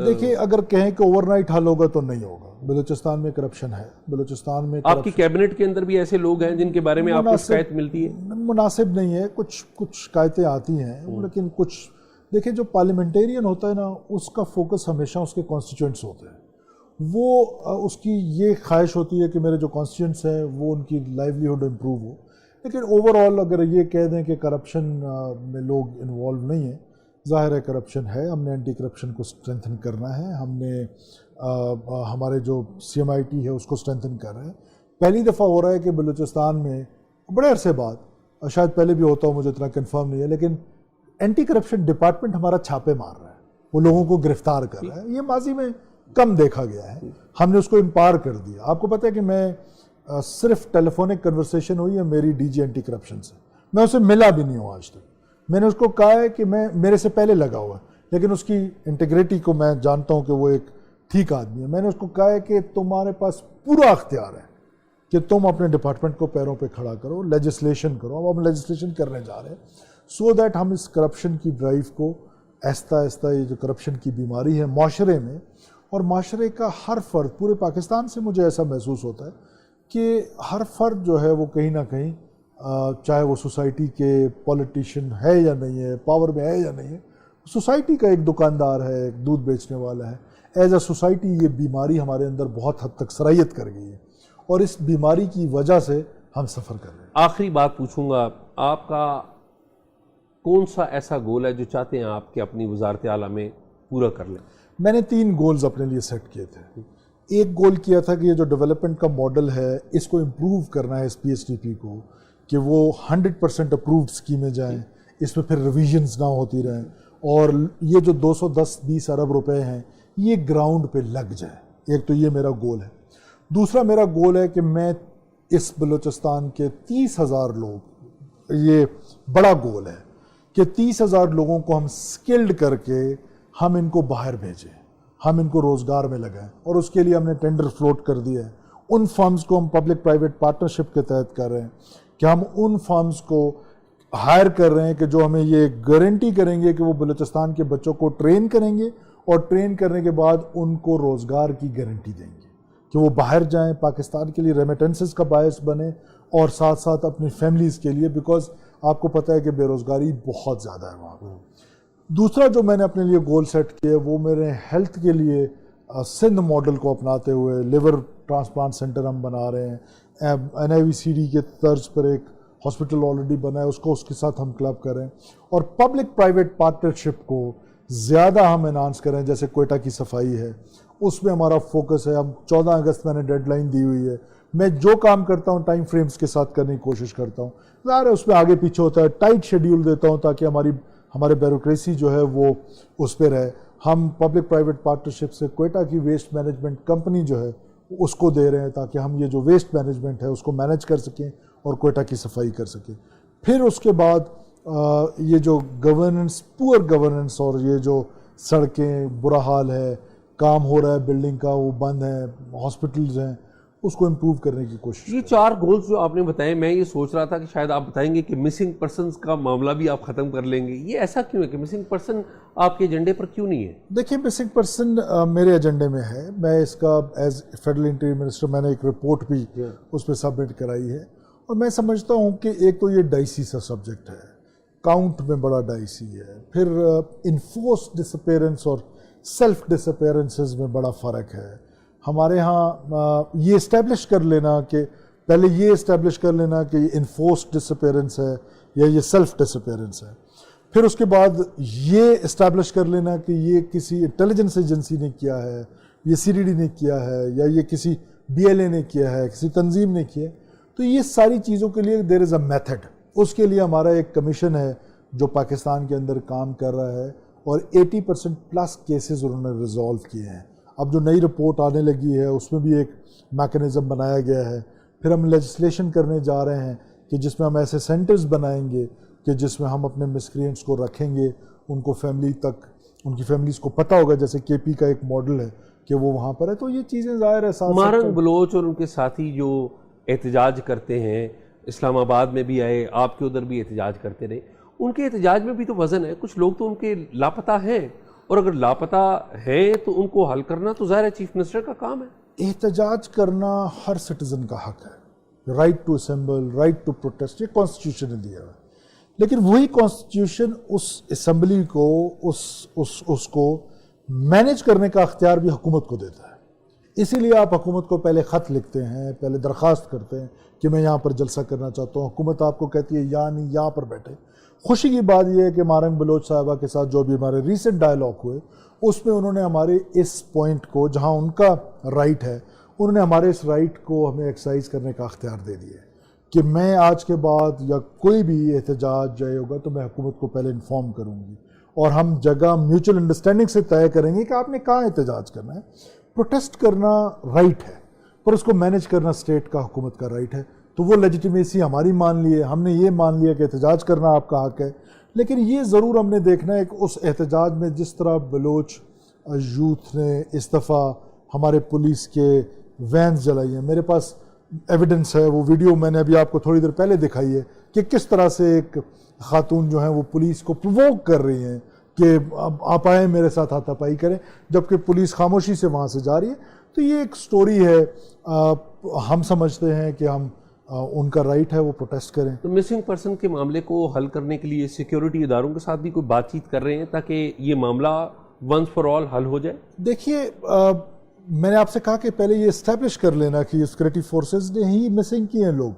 دیکھیے اگر کہیں کہ اوور نائٹ حل ہوگا تو نہیں ہوگا. بلوچستان میں کرپشن ہے. بلوچستان میں آپ کی کیبنٹ کے اندر بھی ایسے لوگ ہیں جن کے بارے میں آپ کو شکایت ملتی ہے؟ مناسب نہیں ہے. کچھ شکایتیں آتی ہیں لیکن کچھ دیکھیں جو پارلیمنٹیرین ہوتا ہے نا اس کا فوکس ہمیشہ اس کے کانسٹیچوئنٹس ہوتے ہیں. وہ اس کی یہ خواہش ہوتی ہے کہ میرے جو کانسٹیچوئنٹس ہیں وہ ان کی لائیولیہڈ امپروو ہو. لیکن اوور آل اگر یہ کہہ دیں کہ کرپشن میں لوگ انوالو نہیں ہیں، ظاہر ہے کرپشن ہے. ہم نے اینٹی کرپشن کو اسٹرینتھن کرنا ہے. ہم نے ہمارے جو CMIT ہے اس کو اسٹرینتھن کر رہے ہیں. پہلی دفعہ ہو رہا ہے کہ بلوچستان میں بڑے عرصے بعد، شاید پہلے بھی ہوتا ہو مجھے اتنا کنفرم نہیں ہے، لیکن اینٹی کرپشن ڈپارٹمنٹ ہمارا چھاپے مار رہا ہے، وہ لوگوں کو گرفتار کر رہا ہے. یہ ماضی میں کم دیکھا گیا ہے. ہم نے اس کو امپاور کر دیا. آپ کو پتہ ہے کہ میں صرف ٹیلی فونک کنورسیشن ہوئی ہے میری DG اینٹی کرپشن سے، میں اسے ملا بھی نہیں ہوں آج تک. میں نے اس کو کہا ہے کہ میرے سے پہلے لگا ہوا ہے لیکن اس کی انٹیگریٹی کو میں جانتا ہوں کہ وہ ایک ٹھیک آدمی ہے. میں نے اس کو کہا ہے کہ تمہارے پاس پورا اختیار ہے کہ تم اپنے ڈپارٹمنٹ کو پیروں پہ کھڑا کرو، لیجسلیشن کرو. اب ہم لیجسلیشن کرنے جا رہے ہیں سو دیٹ ہم اس کرپشن کی ڈرائیو کو آہستہ آہستہ، یہ جو کرپشن کی بیماری ہے معاشرے میں، اور معاشرے کا ہر فرد پورے پاکستان سے مجھے ایسا محسوس ہوتا ہے کہ ہر فرد جو ہے وہ کہیں نہ کہیں، چاہے وہ سوسائٹی کے پولیٹیشین ہے یا نہیں ہے، پاور میں ہے یا نہیں ہے، سوسائٹی کا ایک دکاندار ہے، ایک دودھ بیچنے والا ہے. ایز اے سوسائٹی یہ بیماری ہمارے اندر بہت حد تک سرایت کر گئی ہے اور اس بیماری کی وجہ سے ہم سفر کر رہے ہیں. آخری بات پوچھوں گا، آپ کا کون سا ایسا گول ہے جو چاہتے ہیں آپ کہ اپنی وزارت اعلیٰ میں پورا کر لیں؟ میں نے 3 گولز اپنے لیے سیٹ کیے تھے. ایک گول کیا تھا کہ یہ جو ڈیولپمنٹ کا ماڈل ہے اس کو امپروو کرنا ہے، اس PSDP کو، کہ وہ 100% اپرووڈ اسکیمیں جائیں، اس میں پھر ریویژنز نہ ہوتی رہیں، اور یہ جو 210-20 ارب روپے ہیں یہ گراؤنڈ پہ لگ جائے. ایک تو یہ میرا گول ہے. دوسرا میرا گول ہے کہ میں اس بلوچستان کے 30,000 لوگ، یہ بڑا گول ہے کہ 30,000 لوگوں کو ہم سکلڈ کر کے ہم ان کو باہر بھیجیں، ہم ان کو روزگار میں لگائیں. اور اس کے لیے ہم نے ٹینڈر فلوٹ کر دیا ہے. ان فارمز کو ہم پبلک پرائیویٹ پارٹنرشپ کے تحت کر رہے ہیں کہ ہم ان فارمز کو ہائر کر رہے ہیں کہ جو ہمیں یہ گارنٹی کریں گے کہ وہ بلوچستان کے بچوں کو ٹرین کریں گے اور ٹرین کرنے کے بعد ان کو روزگار کی گارنٹی دیں گے کہ وہ باہر جائیں، پاکستان کے لیے ریمیٹنسز کا باعث بنے اور ساتھ ساتھ اپنی فیملیز کے لیے، بیکاز آپ کو پتہ ہے کہ بے روزگاری بہت زیادہ ہے وہاں پر. دوسرا جو میں نے اپنے لیے گول سیٹ کیا وہ میرے ہیلتھ کے لیے سندھ ماڈل کو اپناتے ہوئے لیور ٹرانسپلانٹ سینٹر ہم بنا رہے ہیں. NIVCD کے طرز پر ایک ہاسپٹل آلریڈی بنا ہے، اس کو اس کے ساتھ ہم کلب کریں اور پبلک پرائیویٹ پارٹنرشپ کو زیادہ ہم انہانس کریں. جیسے کوئٹہ کی صفائی ہے، اس میں ہمارا فوکس ہے. ہم 14 اگست میں نے ڈیڈ لائن دی ہوئی ہے. میں جو کام کرتا ہوں ٹائم فریمز کے ساتھ کرنے کی کوشش کرتا ہوں. ظاہر ہے اس میں آگے پیچھے ہوتا ہے، ٹائٹ شیڈیول دیتا ہوں تاکہ ہمارے بیوروکریسی جو ہے وہ اس پہ رہے. ہم پبلک پرائیویٹ پارٹنرشپ سے کوئٹہ کی ویسٹ مینجمنٹ کمپنی جو ہے اس کو دے رہے ہیں تاکہ ہم یہ جو ویسٹ مینجمنٹ ہے اس کو مینج کر سکیں اور کوئٹہ کی صفائی کر سکیں. پھر اس کے بعد یہ جو گورننس، پور گورننس، اور یہ جو سڑکیں برا حال ہے، کام ہو رہا ہے بلڈنگ کا وہ بند ہے, ہاسپٹلز ہیں, اس کو امپروو کرنے کی کوشش. یہ 4 گولز جو آپ نے بتائے, میں یہ سوچ رہا تھا کہ شاید آپ بتائیں گے کہ مسنگ پرسنز کا معاملہ بھی آپ ختم کر لیں گے. یہ ایسا کیوں ہے کہ مسنگ پرسن آپ کے ایجنڈے پر کیوں نہیں ہے؟ دیکھیں مسنگ پرسن میرے ایجنڈے میں ہے. میں اس کا ایز فیڈرل انٹیریئر منسٹر میں نے ایک رپورٹ بھی اس پہ سبمٹ کرائی ہے, اور میں سمجھتا ہوں کہ ایک تو یہ ڈائسی سا سبجیکٹ ہے, کاؤنٹ میں بڑا ڈائسی ہے, پھر انفورس ڈسپیرنس اور سیلف ڈسپیرنسز میں بڑا فرق ہے. ہمارے ہاں یہ اسٹیبلش کر لینا کہ پہلے یہ اسٹیبلش کر لینا کہ یہ انفورس ڈسپیرنس ہے یا یہ سیلف ڈسپیرنس ہے, پھر اس کے بعد یہ اسٹیبلش کر لینا کہ یہ کسی انٹیلیجنس ایجنسی نے کیا ہے, یہ CDD نے کیا ہے, یا یہ کسی BLA نے کیا ہے, کسی تنظیم نے کیا ہے. تو یہ ساری چیزوں کے لیے دیر از اے میتھڈ. اس کے لیے ہمارا ایک کمیشن ہے جو پاکستان کے اندر کام کر رہا ہے, اور 80% پلس کیسز انہوں نے ریزالو کیے ہیں. اب جو نئی رپورٹ آنے لگی ہے اس میں بھی ایک میکنزم بنایا گیا ہے. پھر ہم لیجسلیشن کرنے جا رہے ہیں کہ جس میں ہم ایسے سینٹرز بنائیں گے کہ جس میں ہم اپنے مسکرینٹس کو رکھیں گے, ان کو فیملی تک, ان کی فیملیز کو پتہ ہوگا, جیسے KP کا ایک ماڈل ہے کہ وہ وہاں پر ہے. تو یہ چیزیں ظاہر ہے ساتھ مارنگ بلوچ اور ان کے ساتھی جو احتجاج کرتے ہیں, اسلام آباد میں بھی آئے, آپ کے ادھر بھی احتجاج کرتے رہے, ان کے احتجاج میں بھی تو وزن ہے. کچھ لوگ تو ان کے لاپتہ ہیں, اور اگر لاپتہ ہیں تو ان کو حل کرنا تو ظاہر ہے چیف منسٹر کا کام ہے. احتجاج کرنا ہر سٹیزن کا حق ہے, right to assemble, right to protest, یہ کانسٹیٹیوشن نے دیا ہے. لیکن وہی کانسٹیٹیوشن اس اسمبلی کو, اس کو مینیج کرنے کا اختیار بھی حکومت کو دیتا ہے. اسی لیے آپ حکومت کو پہلے خط لکھتے ہیں, پہلے درخواست کرتے ہیں کہ میں یہاں پر جلسہ کرنا چاہتا ہوں. حکومت آپ کو کہتی ہے یا نہیں یہاں پر بیٹھے. خوشی کی بات یہ ہے کہ مارنگ بلوچ صاحبہ کے ساتھ جو بھی ہمارے ریسنٹ ڈائلاگ ہوئے, اس میں انہوں نے ہمارے اس پوائنٹ کو, جہاں ان کا رائٹ ہے, انہوں نے ہمارے اس رائٹ کو ہمیں ایکسرسائز کرنے کا اختیار دے دیا کہ میں آج کے بعد یا کوئی بھی احتجاج جائے ہوگا تو میں حکومت کو پہلے انفارم کروں گی, اور ہم جگہ میوچل انڈرسٹینڈنگ سے طے کریں گے کہ آپ نے کہاں احتجاج کرنا ہے. پروٹیسٹ کرنا رائٹ ہے, پر اس کو مینیج کرنا اسٹیٹ کا, حکومت کا رائٹ ہے. تو وہ لیجیٹیمیسی ہماری مان لی ہے, ہم نے یہ مان لیا کہ احتجاج کرنا آپ کا حق ہے. لیکن یہ ضرور ہم نے دیکھنا ہے کہ اس احتجاج میں جس طرح بلوچ یوتھ نے اس دفعہ ہمارے پولیس کے وینز جلائی ہیں, میرے پاس ایویڈنس ہے, وہ ویڈیو میں نے ابھی آپ کو تھوڑی دیر پہلے دکھائی ہے کہ کس طرح سے ایک خاتون جو ہیں وہ پولیس کو پرووک کر رہی ہیں کہ آپ آئیں میرے ساتھ ہاتھا پائی کریں, جبکہ پولیس خاموشی سے وہاں سے جا رہی ہے. تو یہ ایک سٹوری ہے, ہم سمجھتے ہیں کہ ہم ان کا رائٹ ہے وہ پروٹیسٹ کریں. تو مسنگ پرسن کے معاملے کو حل کرنے کے لیے سیکیورٹی اداروں کے ساتھ بھی کوئی بات چیت کر رہے ہیں تاکہ یہ معاملہ ونس فار آل حل ہو جائے؟ دیکھیے میں نے آپ سے کہا کہ پہلے یہ اسٹیبلش کر لینا کہ سیکورٹی فورسز نے ہی مسنگ کیے ہیں لوگ,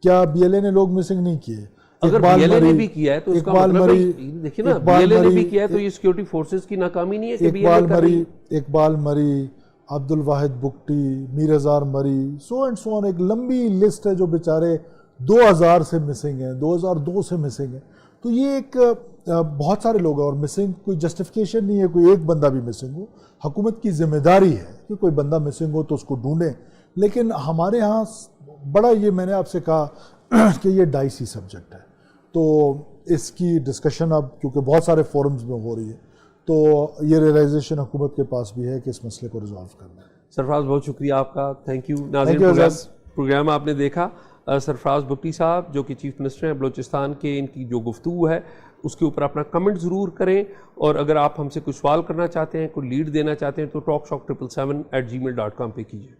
کیا BLA نے لوگ مسنگ نہیں کیے؟ اگر BLA نے بھی کیا ہے تو اس کا مطلب دیکھیے نا, BLA نے بھی کیا ہے تو یہ سیکیورٹی فورسز کی ناکامی نہیں ہے کہ BLA کر رہی ہے. اقبال مری, عبد الواحد بگٹی, میر ہزار مری, سو اینڈ سو آن, ایک لمبی لسٹ ہے جو بیچارے 2000 سے مسنگ ہیں, 2002 سے مسنگ ہیں. تو یہ ایک بہت سارے لوگ ہیں, اور مسنگ کوئی جسٹیفیکیشن نہیں ہے کوئی ایک بندہ بھی مسنگ ہو. حکومت کی ذمہ داری ہے کہ کوئی بندہ مسنگ ہو تو اس کو ڈھونڈیں. لیکن ہمارے ہاں بڑا, یہ میں نے آپ سے کہا کہ یہ ڈائسی سبجیکٹ ہے, تو اس کی ڈسکشن اب کیونکہ بہت سارے فورمز میں ہو رہی ہے, تو یہ ریئلائزیشن حکومت کے پاس بھی ہے کہ اس مسئلے کو ریزالو کرنا ہے. سرفراز بہت شکریہ آپ کا, تھینک یو. ناظرین پروگرام آپ نے دیکھا, سرفراز بگٹی صاحب جو کہ چیف منسٹر ہیں بلوچستان کے, ان کی جو گفتگو ہے اس کے اوپر اپنا کمنٹ ضرور کریں, اور اگر آپ ہم سے کوئی سوال کرنا چاہتے ہیں, کوئی لیڈ دینا چاہتے ہیں تو talkshock777@gmail.com پہ کیجیے.